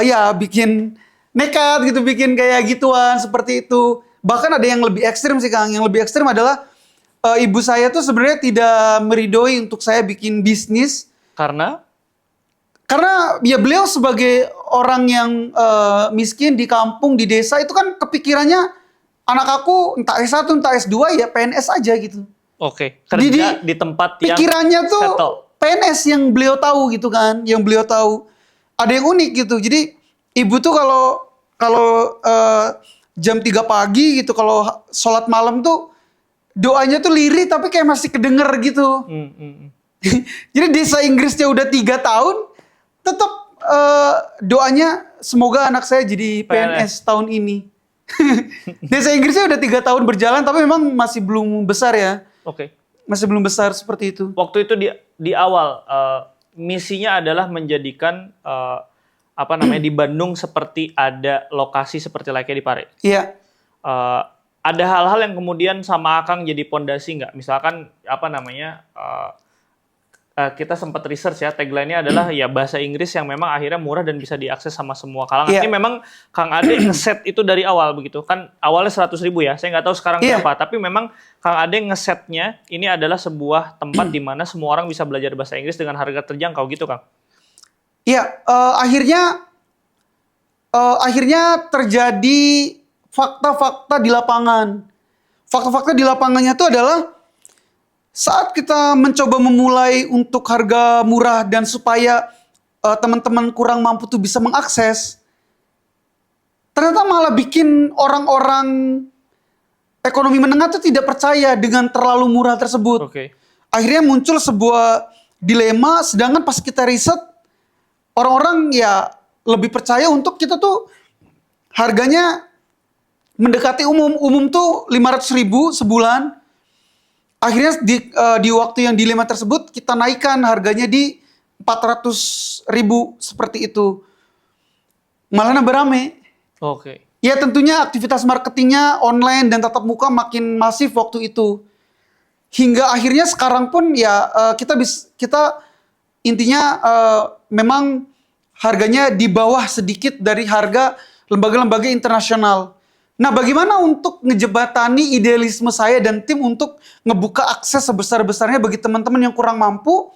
ya bikin nekat gitu, bikin kayak gituan seperti itu. Bahkan ada yang lebih ekstrim sih Kang. Yang lebih ekstrim adalah ibu saya tuh sebenarnya tidak meridoi untuk saya bikin bisnis. Karena Ya beliau sebagai orang yang miskin di kampung, di desa itu kan kepikirannya anak aku entah S1 entah S2 ya PNS aja gitu. oke, kerja di tempat yang Pikirannya tuh settle. PNS yang beliau tahu gitu kan, yang beliau tahu. Ada yang unik gitu. Jadi ibu tuh kalau jam 3 pagi gitu kalau sholat malam tuh doanya tuh lirih tapi kayak masih kedenger gitu. Jadi desa Inggrisnya udah 3 tahun tetap doanya semoga anak saya jadi PNS tahun ini. Desa Inggrisnya udah 3 tahun berjalan tapi memang masih belum besar ya. Oke. Masih belum besar seperti itu. Waktu itu di awal misinya adalah menjadikan apa namanya di Bandung seperti ada lokasi seperti layaknya di Pare. Iya. Ada hal-hal yang kemudian sama Akang jadi pondasi nggak? Misalkan apa namanya kita sempat research ya, tagline-nya adalah ya bahasa Inggris yang memang akhirnya murah dan bisa diakses sama semua kalangan. Iya. Ini memang Kang Ade ngeset itu dari awal begitu. Kan awalnya 100.000 ya, saya nggak tahu sekarang Iya. berapa. Tapi memang Kang Ade ngesetnya ini adalah sebuah tempat di mana semua orang bisa belajar bahasa Inggris dengan harga terjangkau gitu, Kang. Iya, akhirnya terjadi fakta-fakta di lapangan. Fakta-fakta di lapangannya itu adalah saat kita mencoba memulai untuk harga murah dan supaya teman-teman kurang mampu tuh bisa mengakses, ternyata malah bikin orang-orang ekonomi menengah tuh tidak percaya dengan terlalu murah tersebut. Oke. Akhirnya muncul sebuah dilema, sedangkan pas kita riset, orang-orang ya lebih percaya untuk kita tuh harganya mendekati umum. Umum tuh 500.000 sebulan. Akhirnya di waktu yang dilema tersebut, kita naikkan harganya di 400.000 seperti itu. Malah nambah rame. Oke. Ya tentunya aktivitas marketingnya online dan tatap muka makin masif waktu itu. Hingga akhirnya sekarang pun ya kita intinya memang harganya di bawah sedikit dari harga lembaga-lembaga internasional. Nah, bagaimana untuk ngejebatani idealisme saya dan tim untuk ngebuka akses sebesar-besarnya bagi teman-teman yang kurang mampu?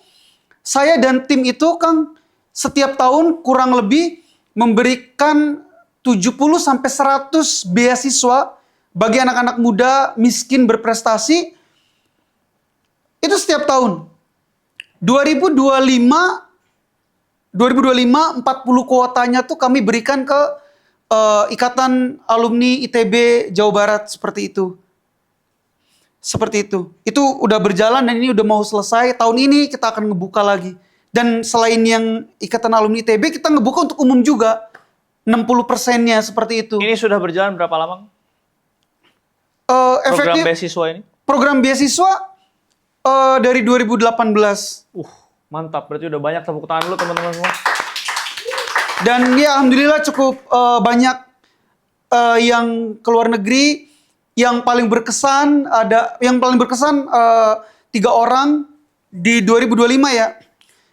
Saya dan tim itu, Kang, setiap tahun kurang lebih memberikan 70 sampai 100 beasiswa bagi anak-anak muda miskin berprestasi. Itu setiap tahun. 2025 40 kuotanya tuh kami berikan ke Ikatan Alumni ITB Jawa Barat seperti itu. Seperti itu. Itu udah berjalan dan ini udah mau selesai. Tahun ini kita akan ngebuka lagi. Dan selain yang Ikatan Alumni ITB, kita ngebuka untuk umum juga. 60%-nya seperti itu. Ini sudah berjalan berapa lama? Program Efektif beasiswa ini? program beasiswa dari 2018. Mantap. Berarti udah banyak, tepuk tangan dulu teman-teman semua. Dan ya alhamdulillah cukup banyak yang keluar negeri. Yang paling berkesan yang paling berkesan 3 orang di 2025 ya.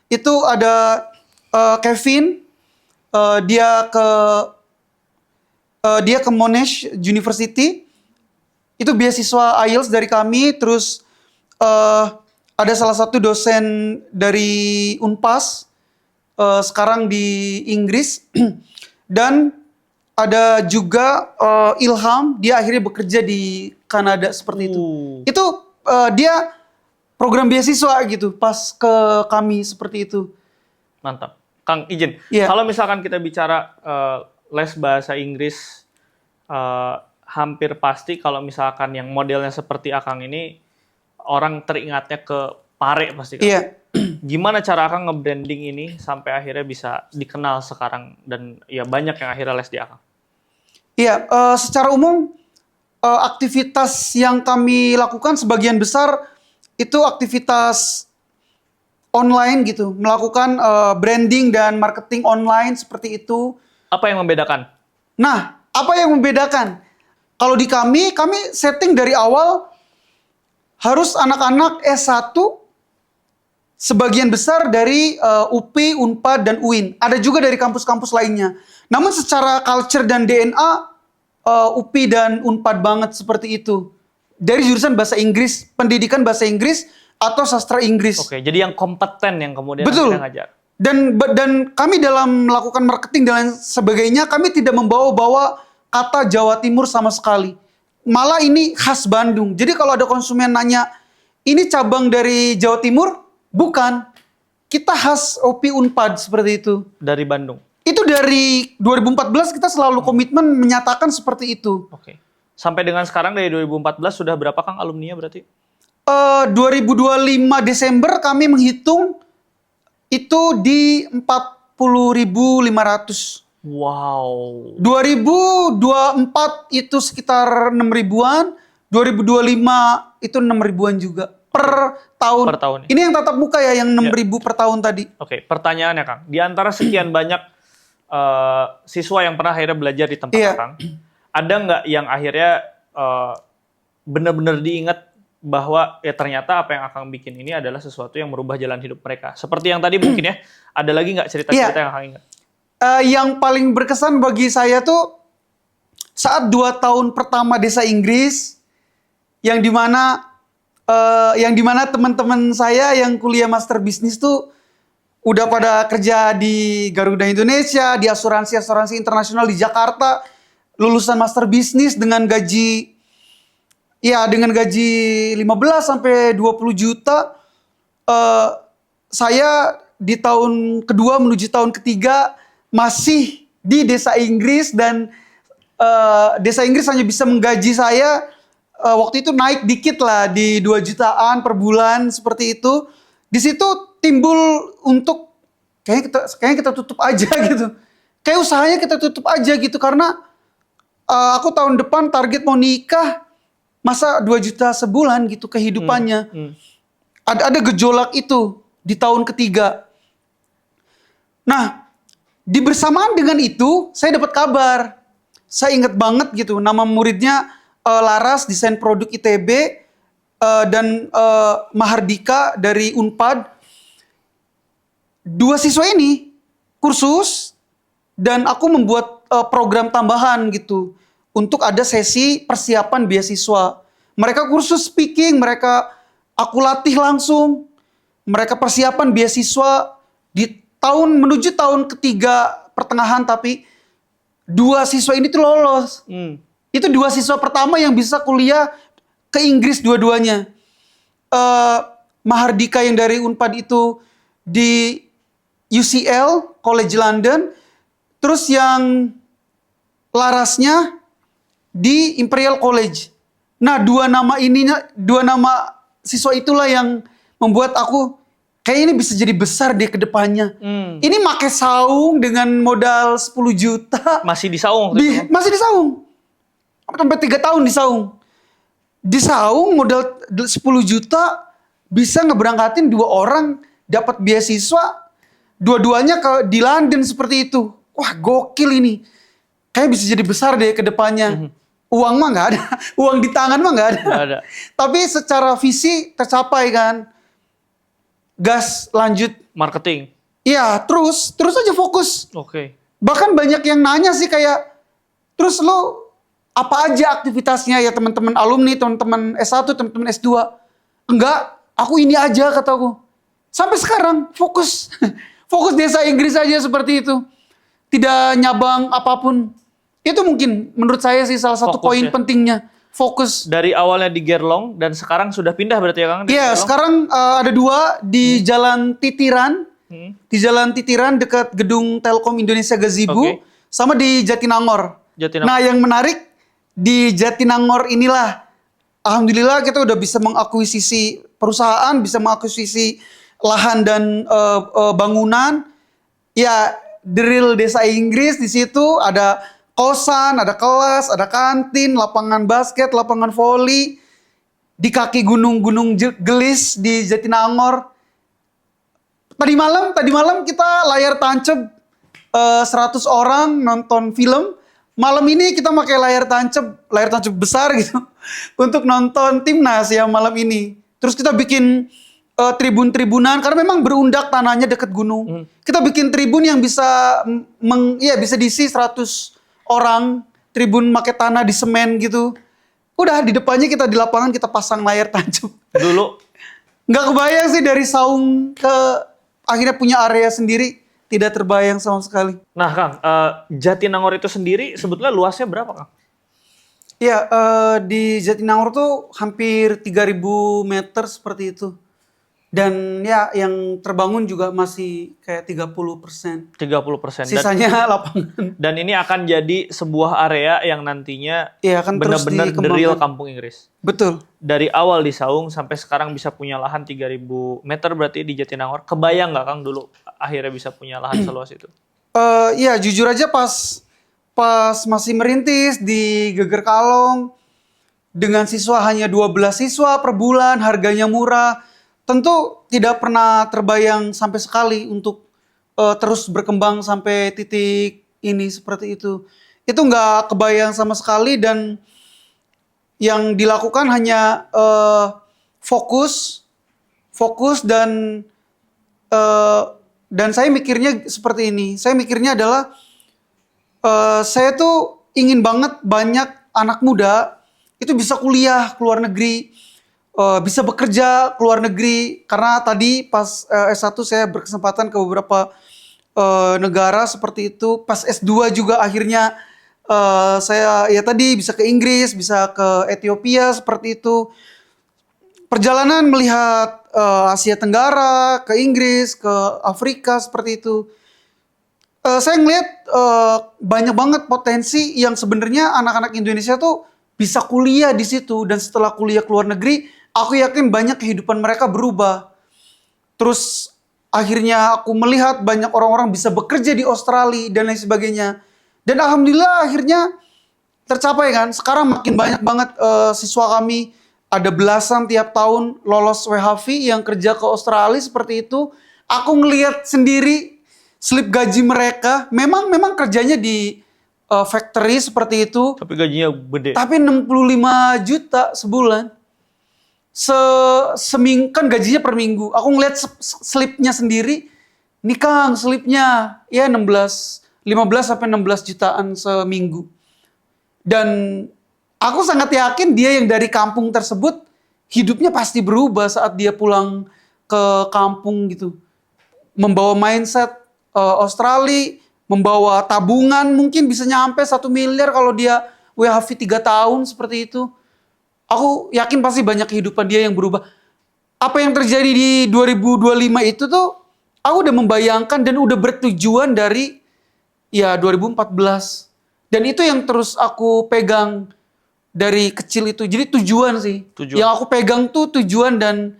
Itu ada Kevin, dia ke Monash University. Itu beasiswa IELTS dari kami. Terus ada salah satu dosen dari Unpas sekarang di Inggris. Dan ada juga Ilham, dia akhirnya bekerja di Kanada seperti itu. Itu dia program beasiswa gitu pas ke kami seperti itu. Mantap. Kang, izin. Iya. Kalau misalkan kita bicara les bahasa Inggris, hampir pasti kalau misalkan yang modelnya seperti Akang ini, orang teringatnya ke Pare pasti kan? Iya. Gimana cara Akang nge-branding ini sampai akhirnya bisa dikenal sekarang dan ya banyak yang akhirnya les di Akang? Iya, secara umum aktivitas yang kami lakukan sebagian besar itu aktivitas online gitu, melakukan branding dan marketing online seperti itu. Apa yang membedakan? Nah, apa yang membedakan? Kalau di kami setting dari awal harus anak-anak S1, sebagian besar dari UPI, Unpad, dan UIN. Ada juga dari kampus-kampus lainnya. Namun secara culture dan DNA, UPI dan Unpad banget seperti itu. Dari jurusan bahasa Inggris, pendidikan bahasa Inggris, atau sastra Inggris. Oke, jadi yang kompeten yang kemudian Betul. akhirnya ngajar. Dan kami dalam melakukan marketing dan lain sebagainya, kami tidak membawa-bawa kata Jawa Timur sama sekali. Malah ini khas Bandung. Jadi kalau ada konsumen nanya, ini cabang dari Jawa Timur? Bukan. Kita khas OP Unpad seperti itu. Dari Bandung? Itu dari 2014 kita selalu komitmen menyatakan seperti itu. Oke. Sampai dengan sekarang dari 2014 sudah berapa Kang alumninya berarti? 2025 Desember kami menghitung itu di 40.500. Wow. 2024 itu sekitar 6.000-an, 2025 itu 6.000-an juga per tahun. Per tahun. Ini yang tatap muka ya, yang 6.000 per tahun tadi. Oke, pertanyaannya Kang, di antara sekian banyak siswa yang pernah akhirnya belajar di tempat Iya. Kang, ada nggak yang akhirnya benar-benar diingat bahwa ya ternyata apa yang Akang bikin ini adalah sesuatu yang merubah jalan hidup mereka. Seperti yang tadi mungkin ya, ada lagi nggak cerita-cerita yang Akang ingat? Yang paling berkesan bagi saya tuh saat 2 tahun pertama Desa Inggris, yang dimana teman-teman saya yang kuliah master bisnis tuh udah pada kerja di Garuda Indonesia, di asuransi internasional di Jakarta, lulusan master bisnis dengan gaji 15 sampai 20 juta. Saya di tahun kedua menuju tahun ketiga masih di Desa Inggris, dan Desa Inggris hanya bisa menggaji saya waktu itu naik dikit lah di 2 jutaan per bulan seperti itu. Di situ timbul untuk kayaknya kita tutup aja gitu. Kayak usahanya kita tutup aja gitu karena aku tahun depan target mau nikah, masa 2 juta sebulan gitu kehidupannya. Ada gejolak itu di tahun ketiga. Nah, di bersamaan dengan itu saya dapat kabar. Saya ingat banget gitu, nama muridnya Laras desain produk ITB dan Mahardika dari Unpad. 2 siswa ini kursus dan aku membuat program tambahan gitu untuk ada sesi persiapan beasiswa. Mereka kursus speaking, aku latih langsung. Mereka persiapan beasiswa di menuju tahun ketiga pertengahan, tapi 2 siswa ini tuh lolos. Itu 2 siswa pertama yang bisa kuliah ke Inggris dua-duanya. Mahardika yang dari Unpad itu di UCL, College London. Terus yang Larasnya di Imperial College. Nah, 2 nama siswa itulah yang membuat aku kayak ini bisa jadi besar deh ke depannya. Ini make saung dengan modal 10 juta. Masih di saung? Masih di saung. Sampai 3 tahun di saung. Di saung modal 10 juta bisa ngeberangkatin 2 orang dapat beasiswa. Dua-duanya di London seperti itu. Wah, gokil ini. Kayak bisa jadi besar deh ke depannya. Uang mah nggak ada. Uang di tangan mah nggak ada. Nggak ada. Tapi secara visi tercapai kan. Gas lanjut. Marketing? Iya, terus aja fokus. Oke. Bahkan banyak yang nanya sih kayak, terus lo apa aja aktivitasnya ya teman-teman alumni, teman-teman S1, teman-teman S2. Enggak, aku ini aja kataku. Sampai sekarang fokus. Fokus desa Inggris aja seperti itu. Tidak nyabang apapun. Itu mungkin menurut saya sih salah satu poin pentingnya. Fokus. Dari awalnya di Gerlong dan sekarang sudah pindah berarti ya Kang? Iya, sekarang ada 2 di Jalan Titiran. Di Jalan Titiran dekat gedung Telkom Indonesia Gazebo. Sama di Jatinangor. Nah, yang menarik di Jatinangor inilah, alhamdulillah kita udah bisa mengakuisisi perusahaan, bisa mengakuisisi lahan dan bangunan. Ya, the real desa Inggris di situ ada kosan, ada kelas, ada kantin, lapangan basket, lapangan voli di kaki gunung-gunung gelis di Jatinangor. Tadi malam kita layar tancap 100 orang nonton film. Malam ini kita pakai layar tancap besar gitu untuk nonton timnas ya malam ini. Terus kita bikin tribun-tribunan karena memang berundak tanahnya dekat gunung. Kita bikin tribun yang bisa bisa diisi 100 orang, tribun pakai tanah di semen gitu. Udah di depannya kita di lapangan kita pasang layar tancap. Dulu nggak kebayang sih dari saung ke akhirnya punya area sendiri, tidak terbayang sama sekali. Nah Kang, Jatinangor itu sendiri sebetulnya luasnya berapa Kang? Iya, di Jatinangor tuh hampir 3.000 meter seperti itu. Dan ya yang terbangun juga masih kayak 30%. 30%. Sisanya lapangan. Dan ini akan jadi sebuah area yang nantinya akan benar-benar the real kampung Inggris. Betul. Dari awal di Saung sampai sekarang bisa punya lahan 3.000 meter berarti di Jatinangor. Kebayang nggak Kang dulu akhirnya bisa punya lahan seluas itu? Iya, jujur aja pas masih merintis di Geger Kalong dengan siswa hanya 12 siswa per bulan, harganya murah. Tentu tidak pernah terbayang sampai sekali untuk terus berkembang sampai titik ini seperti itu. Itu nggak kebayang sama sekali dan yang dilakukan hanya fokus dan saya mikirnya seperti ini. Saya mikirnya adalah saya tuh ingin banget banyak anak muda itu bisa kuliah ke luar negeri. Bisa bekerja ke luar negeri karena tadi pas S1 saya berkesempatan ke beberapa negara seperti itu. Pas S2 juga akhirnya saya ya tadi bisa ke Inggris, bisa ke Ethiopia seperti itu. Perjalanan melihat Asia Tenggara, ke Inggris, ke Afrika seperti itu. Saya ngeliat banyak banget potensi yang sebenarnya anak-anak Indonesia tuh bisa kuliah di situ, dan setelah kuliah ke luar negeri, aku yakin banyak kehidupan mereka berubah. Terus akhirnya aku melihat banyak orang-orang bisa bekerja di Australia dan lain sebagainya. Dan alhamdulillah akhirnya tercapai kan. Sekarang makin banyak banget siswa kami, ada belasan tiap tahun lolos WHV yang kerja ke Australia seperti itu. Aku ngelihat sendiri slip gaji mereka, memang kerjanya di factory seperti itu, Tapi gajinya gede. tapi 65 juta sebulan. Kan gajinya per minggu. Aku ngeliat slipnya sendiri, nih Kang, slipnya ya 15 sampai 16 jutaan seminggu. Dan aku sangat yakin dia yang dari kampung tersebut hidupnya pasti berubah saat dia pulang ke kampung gitu. Membawa mindset Australia, membawa tabungan mungkin bisa nyampe 1 miliar kalau dia WHV 3 tahun seperti itu. Aku yakin pasti banyak kehidupan dia yang berubah. Apa yang terjadi di 2025 itu tuh, aku udah membayangkan dan udah bertujuan dari ya 2014. Dan itu yang terus aku pegang dari kecil itu. Jadi tujuan sih. Tujuan. Yang aku pegang tuh tujuan dan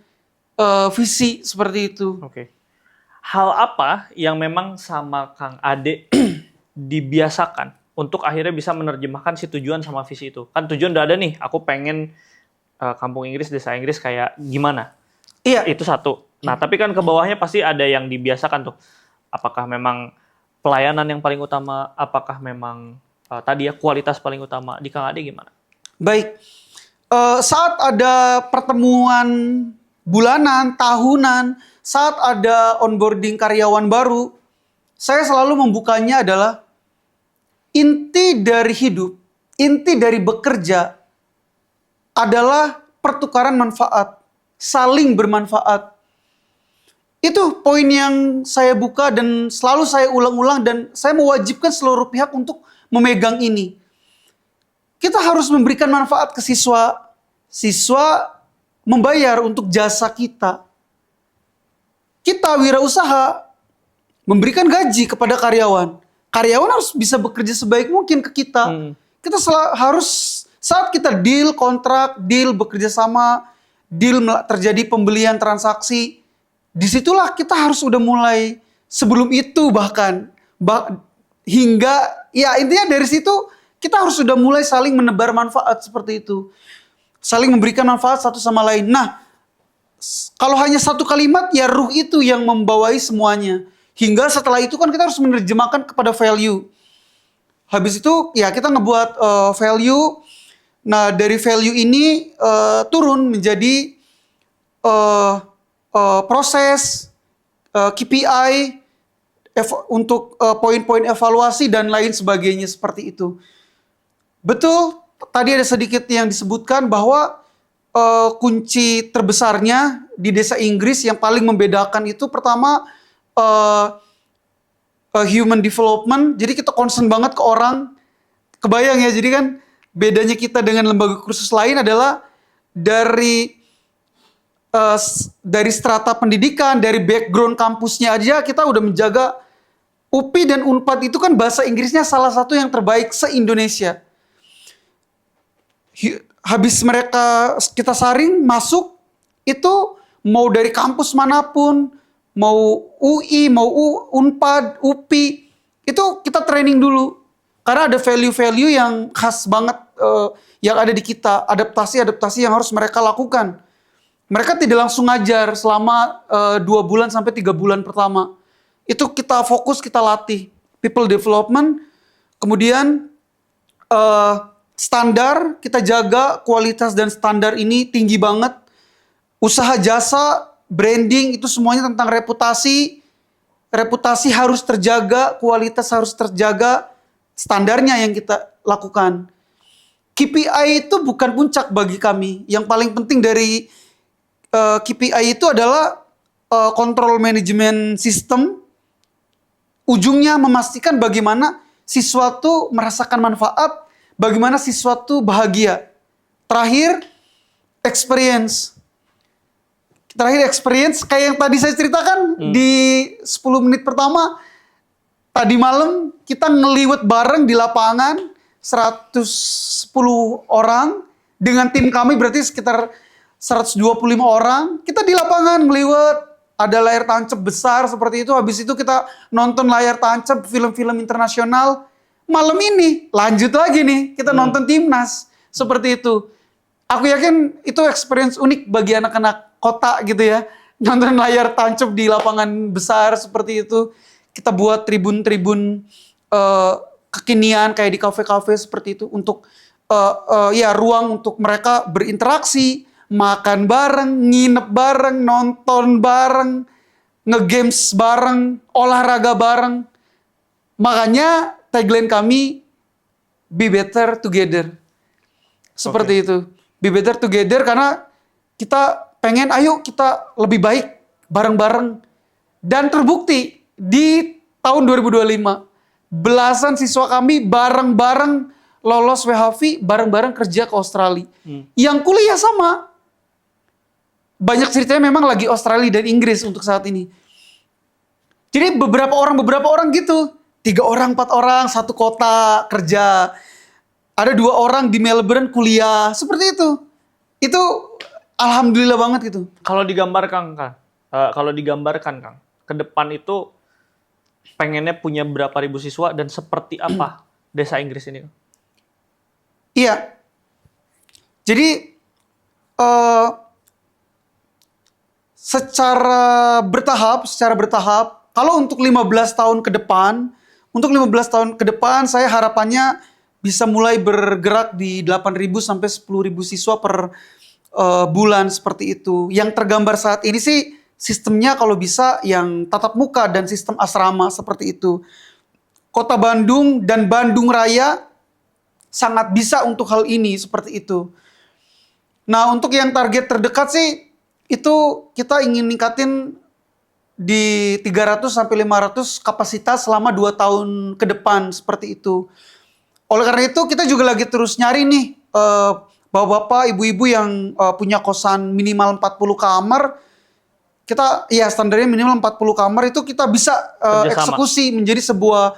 visi seperti itu. Oke. Hal apa yang memang sama Kang Ade dibiasakan untuk akhirnya bisa menerjemahkan si tujuan sama visi itu? Kan tujuan udah ada nih, aku pengen kampung Inggris, desa Inggris kayak gimana? Iya. Itu satu. Nah, tapi kan ke bawahnya pasti ada yang dibiasakan tuh. Apakah memang pelayanan yang paling utama? Apakah memang tadi ya kualitas paling utama? Di Kang Ade gimana? Baik. Saat ada pertemuan bulanan, tahunan, saat ada onboarding karyawan baru, saya selalu membukanya adalah inti dari hidup, inti dari bekerja adalah pertukaran manfaat, saling bermanfaat. Itu poin yang saya buka dan selalu saya ulang-ulang, dan saya mewajibkan seluruh pihak untuk memegang ini. Kita harus memberikan manfaat ke siswa. Siswa membayar untuk jasa kita. Kita wirausaha memberikan gaji kepada karyawan. Karyawan harus bisa bekerja sebaik mungkin ke kita. Kita harus, saat kita deal kontrak, deal bekerja sama, deal terjadi pembelian transaksi, disitulah kita harus udah mulai sebelum itu bahkan hingga ya intinya dari situ kita harus sudah mulai saling menebar manfaat seperti itu, saling memberikan manfaat satu sama lain. Nah, kalau hanya satu kalimat ya ruh itu yang membawai semuanya. Hingga setelah itu kan kita harus menerjemahkan kepada value. Habis itu ya kita ngebuat value. Nah, dari value ini turun menjadi proses, KPI untuk poin-poin evaluasi dan lain sebagainya seperti itu. Betul, tadi ada sedikit yang disebutkan bahwa kunci terbesarnya di desa Inggris yang paling membedakan itu pertama human development. Jadi kita concern banget ke orang. Kebayang ya, jadi kan bedanya kita dengan lembaga kursus lain adalah dari strata pendidikan, dari background kampusnya aja kita udah menjaga. UPI dan Unpad itu kan bahasa Inggrisnya salah satu yang terbaik se-Indonesia. Habis mereka kita saring masuk, itu mau dari kampus manapun, mau UI, mau Unpad, UPI, itu kita training dulu. Karena ada value-value yang khas banget yang ada di kita, adaptasi-adaptasi yang harus mereka lakukan. Mereka tidak langsung ngajar selama 2 bulan sampai 3 bulan pertama. Itu kita fokus, kita latih. People development, kemudian standar, kita jaga kualitas dan standar ini tinggi banget. Usaha jasa, branding, itu semuanya tentang reputasi. Reputasi harus terjaga, kualitas harus terjaga, standarnya yang kita lakukan. KPI itu bukan puncak bagi kami. Yang paling penting dari KPI itu adalah control management system. Ujungnya memastikan bagaimana siswa itu merasakan manfaat, bagaimana siswa itu bahagia. Terakhir, experience. Kayak yang tadi saya ceritakan di 10 menit pertama, tadi malam kita ngeliwet bareng di lapangan, 110 orang, dengan tim kami berarti sekitar 125 orang. Kita di lapangan ngeliwet, ada layar tancap besar seperti itu. Habis itu kita nonton layar tancap film-film internasional. Malam ini lanjut lagi nih, kita nonton timnas seperti itu. Aku yakin itu experience unik bagi anak-anak kota gitu ya. Nonton layar tancap di lapangan besar seperti itu. Kita buat tribun-tribun kekinian kayak di kafe-kafe seperti itu untuk ya ruang untuk mereka berinteraksi, makan bareng, nginep bareng, nonton bareng, ngegames bareng, olahraga bareng. Makanya tagline kami be better together. Seperti itu. Be better together karena kita pengen ayo kita lebih baik bareng-bareng. Dan terbukti di tahun 2025 belasan siswa kami bareng-bareng lolos WHV, bareng-bareng kerja ke Australia. Yang kuliah sama. Banyak ceritanya memang lagi Australia dan Inggris untuk saat ini. Jadi beberapa orang gitu. 3 orang, 4 orang, satu kota kerja. Ada 2 orang di Melbourne kuliah. Seperti itu. Itu alhamdulillah banget gitu. Kalau digambarkan Kang, ke depan itu pengennya punya berapa ribu siswa dan seperti apa desa Inggris ini? Iya. Jadi secara bertahap, kalau untuk 15 tahun ke depan, saya harapannya bisa mulai bergerak di 8.000 sampai 10.000 siswa per bulan seperti itu. Yang tergambar saat ini sih sistemnya kalau bisa yang tatap muka dan sistem asrama seperti itu. Kota Bandung dan Bandung Raya sangat bisa untuk hal ini seperti itu. Nah, untuk yang target terdekat sih itu kita ingin ningkatin di 300 sampai 500 kapasitas selama 2 tahun ke depan seperti itu. Oleh karena itu kita juga lagi terus nyari nih bapak-bapak, ibu-ibu yang punya kosan minimal 40 kamar. Kita ya standarnya minimal 40 kamar itu kita bisa eksekusi menjadi sebuah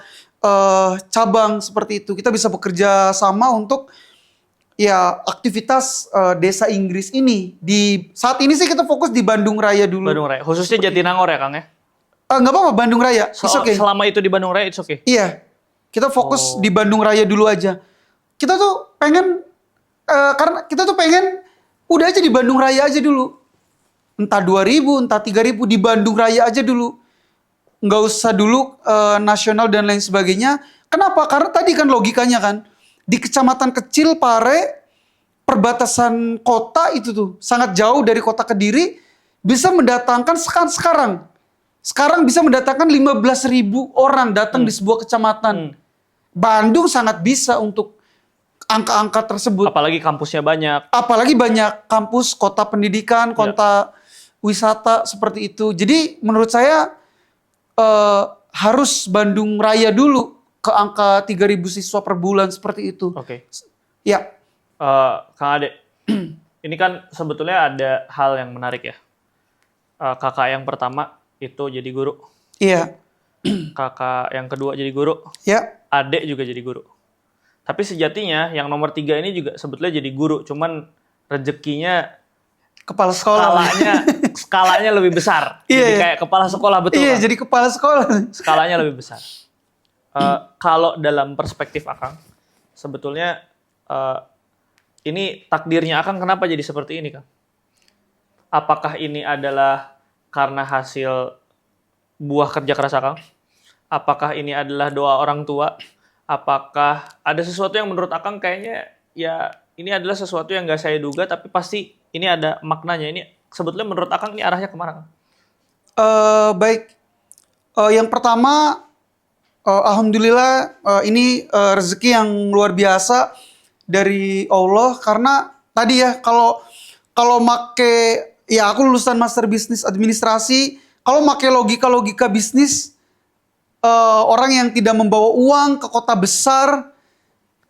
cabang seperti itu. Kita bisa bekerja sama untuk ya aktivitas desa Inggris ini. Di saat ini sih kita fokus di Bandung Raya dulu. Bandung Raya, khususnya Jatinangor ya Kang ya? Nggak apa-apa Bandung Raya, it's okay. Selama itu di Bandung Raya, it's okay? Iya, kita fokus di Bandung Raya dulu aja. Kita tuh pengen, karena kita tuh pengen udah aja di Bandung Raya aja dulu. Entah 2.000, entah 3.000 di Bandung Raya aja dulu. Nggak usah dulu nasional dan lain sebagainya. Kenapa? Karena tadi kan logikanya kan. Di kecamatan kecil Pare, perbatasan kota itu tuh sangat jauh dari kota Kediri, bisa mendatangkan sekarang bisa mendatangkan 15.000 orang datang di sebuah kecamatan. Bandung sangat bisa untuk angka-angka tersebut. Apalagi kampusnya banyak. Apalagi banyak kampus, kota pendidikan, kota wisata seperti itu. Jadi menurut saya harus Bandung Raya dulu ke angka 3.000 siswa per bulan seperti itu. Oke. Ya. Kang Ade, ini kan sebetulnya ada hal yang menarik ya. Kakak yang pertama itu jadi guru. Iya. Kakak yang kedua jadi guru. Ya. Adik juga jadi guru. Tapi sejatinya yang nomor 3 ini juga sebetulnya jadi guru. Cuman rezekinya Kepala sekolah. Skalanya lebih besar. Iya, Jadi iya. kayak kepala sekolah betul. Iya, kan? jadi kepala sekolah. Skalanya lebih besar. Kalau dalam perspektif Akang, sebetulnya ini takdirnya Akang kenapa jadi seperti ini, Kang? Apakah ini adalah karena hasil buah kerja keras Akang? Apakah ini adalah doa orang tua? Apakah ada sesuatu yang menurut Akang kayaknya ya ini adalah sesuatu yang nggak saya duga tapi pasti ini ada maknanya. Ini sebetulnya menurut Akang ini arahnya kemana, Kang? Baik. Yang pertama, alhamdulillah ini rezeki yang luar biasa dari Allah karena tadi ya kalau make ya aku lulusan Master Business Administrasi, kalau make logika bisnis orang yang tidak membawa uang ke kota besar,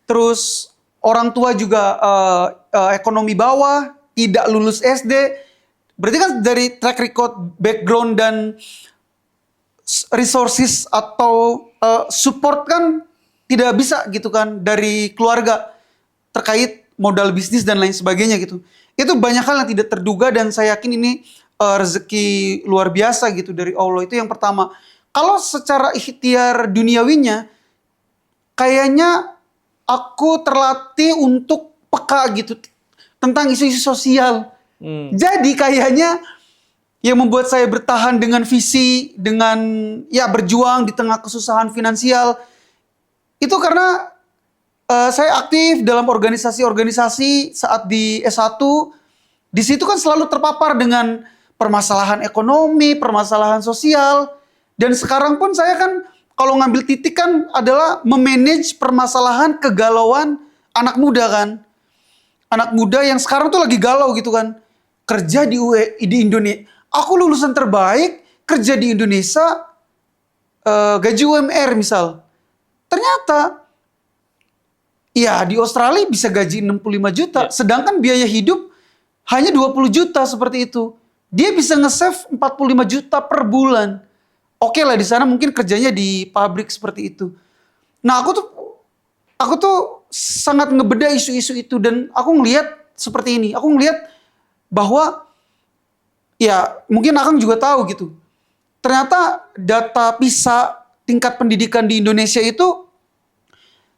terus orang tua juga ekonomi bawah, tidak lulus SD, berarti kan dari track record, background dan resources atau support kan tidak bisa gitu kan dari keluarga terkait modal bisnis dan lain sebagainya gitu. Itu banyak hal yang tidak terduga dan saya yakin ini rezeki luar biasa gitu dari Allah. Itu yang pertama. Kalau secara ikhtiar duniawinya, kayaknya aku terlatih untuk peka gitu tentang isu-isu sosial. Jadi kayaknya yang membuat saya bertahan dengan visi, dengan ya berjuang di tengah kesusahan finansial, itu karena saya aktif dalam organisasi-organisasi saat di S1. Di situ kan selalu terpapar dengan permasalahan ekonomi, permasalahan sosial. Dan sekarang pun saya kan kalau ngambil titik kan adalah memanage permasalahan kegalauan anak muda kan. Anak muda yang sekarang tuh lagi galau gitu kan. Kerja di Indonesia. Aku lulusan terbaik, kerja di Indonesia, gaji UMR misal. Ternyata ya di Australia bisa gaji 65 juta, sedangkan biaya hidup hanya 20 juta seperti itu. Dia bisa nge-save 45 juta per bulan. Oke lah di sana mungkin kerjanya di pabrik seperti itu. Nah, aku tuh sangat ngebedah isu-isu itu dan aku ngelihat seperti ini. Aku ngelihat bahwa ya mungkin Akang juga tahu gitu. Ternyata data PISA tingkat pendidikan di Indonesia itu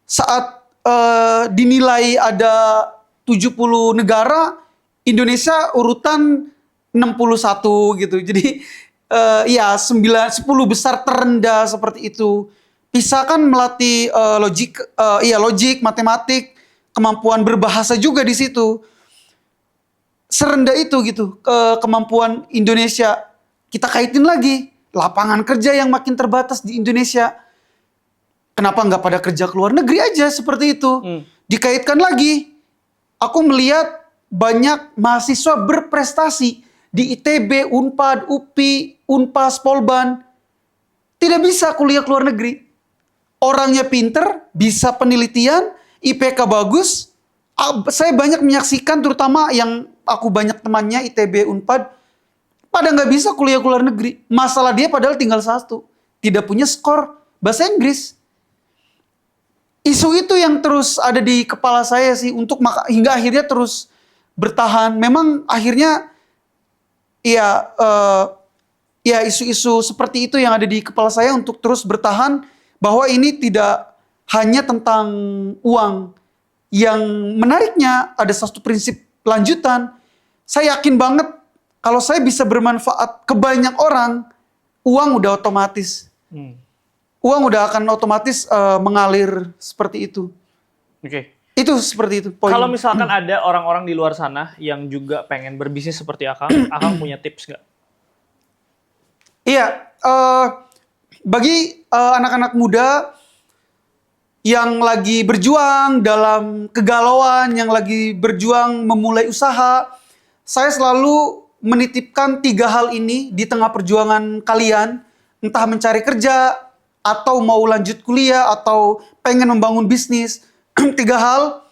saat dinilai ada 70 negara, Indonesia urutan 61 gitu. Jadi ya 10 besar terendah seperti itu. PISA kan melatih logik, matematik, kemampuan berbahasa juga di situ. Serendah itu gitu kemampuan Indonesia. Kita kaitin lagi lapangan kerja yang makin terbatas di Indonesia. Kenapa nggak pada kerja ke luar negeri aja seperti itu? Dikaitkan lagi, aku melihat banyak mahasiswa berprestasi di ITB, Unpad, UPI, Unpas, Polban. Tidak bisa kuliah ke luar negeri. Orangnya pinter, bisa penelitian, IPK bagus. Saya banyak menyaksikan terutama yang aku banyak temannya ITB, Unpad. Pada nggak bisa kuliah ke luar negeri. Masalah dia padahal tinggal satu. Tidak punya skor bahasa Inggris. Isu itu yang terus ada di kepala saya sih hingga akhirnya terus bertahan. Memang akhirnya ya isu-isu seperti itu yang ada di kepala saya untuk terus bertahan bahwa ini tidak hanya tentang uang. Yang menariknya ada satu prinsip lanjutan. Saya yakin banget kalau saya bisa bermanfaat ke banyak orang, uang udah otomatis. Uang udah akan otomatis mengalir seperti itu. Oke. Itu seperti itu. Poin. Kalau misalkan ada orang-orang di luar sana yang juga pengen berbisnis seperti Akang, Akang punya tips nggak? Iya, bagi anak-anak muda yang lagi berjuang dalam kegalauan, yang lagi berjuang memulai usaha, saya selalu menitipkan 3 hal ini di tengah perjuangan kalian, entah mencari kerja, atau mau lanjut kuliah, atau pengen membangun bisnis. 3 hal,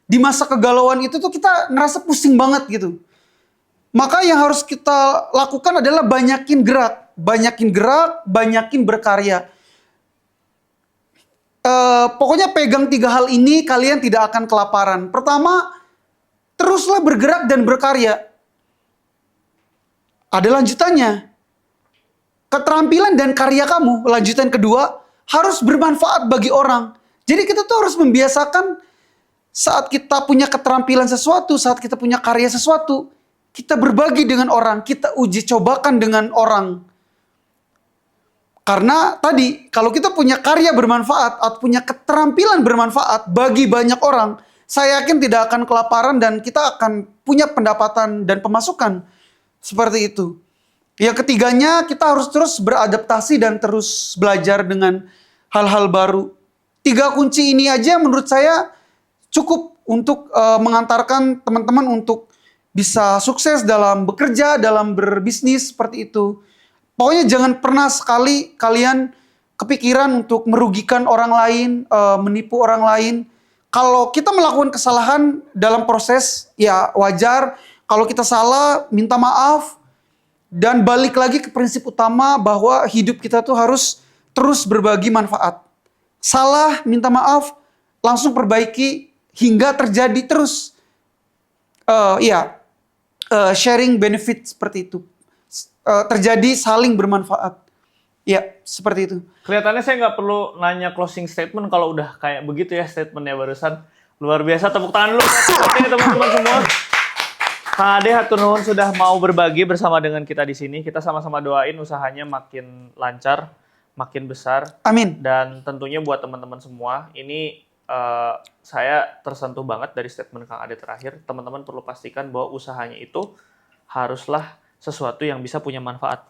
di masa kegalauan itu tuh kita ngerasa pusing banget gitu. Maka yang harus kita lakukan adalah banyakin gerak, banyakin berkarya. Pokoknya pegang 3 hal ini, kalian tidak akan kelaparan. Pertama, teruslah bergerak dan berkarya. Ada lanjutannya. Keterampilan dan karya kamu, lanjutan kedua, harus bermanfaat bagi orang. Jadi kita tuh harus membiasakan saat kita punya keterampilan sesuatu, saat kita punya karya sesuatu, kita berbagi dengan orang, kita uji cobakan dengan orang. Karena tadi, kalau kita punya karya bermanfaat atau punya keterampilan bermanfaat bagi banyak orang, saya yakin tidak akan kelaparan dan kita akan punya pendapatan dan pemasukan. Seperti itu. Yang ketiganya, kita harus terus beradaptasi dan terus belajar dengan hal-hal baru. 3 kunci ini aja menurut saya cukup untuk mengantarkan teman-teman untuk bisa sukses dalam bekerja, dalam berbisnis seperti itu. Pokoknya jangan pernah sekali kalian kepikiran untuk merugikan orang lain, menipu orang lain. Kalau kita melakukan kesalahan dalam proses, ya wajar. Kalau kita salah, minta maaf. Dan balik lagi ke prinsip utama bahwa hidup kita tuh harus terus berbagi manfaat. salah, minta maaf, langsung perbaiki hingga terjadi terus sharing benefit seperti itu. Terjadi saling bermanfaat. Ya, seperti itu. Kelihatannya saya nggak perlu nanya closing statement kalau udah kayak begitu ya statementnya barusan. Luar biasa, tepuk tangan dulu. Oke teman-teman semua. Kang Ade hatur nuhun sudah mau berbagi bersama dengan kita di sini. Kita sama-sama doain usahanya makin lancar, makin besar. Amin. Dan tentunya buat teman-teman semua, ini saya tersentuh banget dari statement Kang Ade terakhir. Teman-teman perlu pastikan bahwa usahanya itu haruslah sesuatu yang bisa punya manfaat.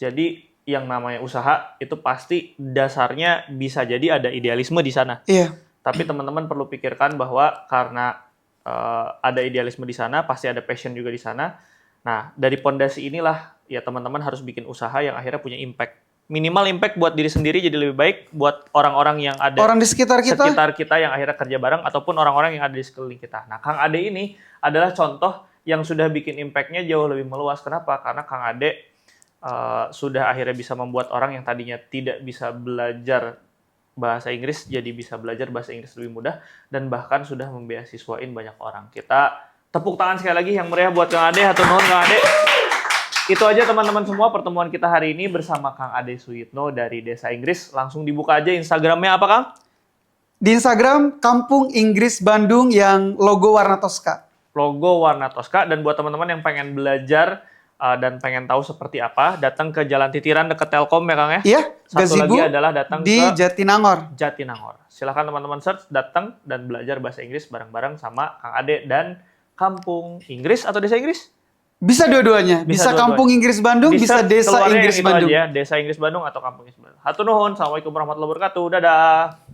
Jadi yang namanya usaha itu pasti dasarnya bisa jadi ada idealisme di sana. Iya. Tapi teman-teman perlu pikirkan bahwa karena ada idealisme di sana, pasti ada passion juga di sana. Nah, dari pondasi inilah ya teman-teman harus bikin usaha yang akhirnya punya impact. Minimal impact buat diri sendiri jadi lebih baik, buat orang-orang yang ada Orang di sekitar kita. yang akhirnya kerja bareng ataupun orang-orang yang ada di sekeliling kita. Nah, Kang Ade ini adalah contoh yang sudah bikin impact-nya jauh lebih meluas. Kenapa? Karena Kang Ade sudah akhirnya bisa membuat orang yang tadinya tidak bisa belajar bahasa Inggris jadi bisa belajar bahasa Inggris lebih mudah dan bahkan sudah membeasiswain banyak orang. Kita tepuk tangan sekali lagi yang meriah buat Kang Ade. Hatur nuhun Kang Ade. Itu aja teman-teman semua pertemuan kita hari ini bersama Kang Ade Suyitno dari Desa Inggris. Langsung dibuka aja Instagramnya apa Kang? Di Instagram Kampung Inggris Bandung yang logo warna Tosca. Logo warna Tosca. Dan buat teman-teman yang pengen belajar dan pengen tahu seperti apa, datang ke Jalan Titiran dekat Telkom ya Kang ya? Iya, Satu Gazebo lagi adalah datang di ke Jatinangor. Jatinangor. Silahkan teman-teman search, datang dan belajar bahasa Inggris bareng-bareng sama Kang Ade dan Kampung Inggris atau Desa Inggris? Bisa dua-duanya. Bisa dua-duanya. Kampung Inggris Bandung, bisa Desa keluarnya Inggris yang itu Bandung. aja, Desa Inggris Bandung atau Kampung Inggris Bandung. Hatur nuhun. Assalamualaikum warahmatullahi wabarakatuh. Dadah.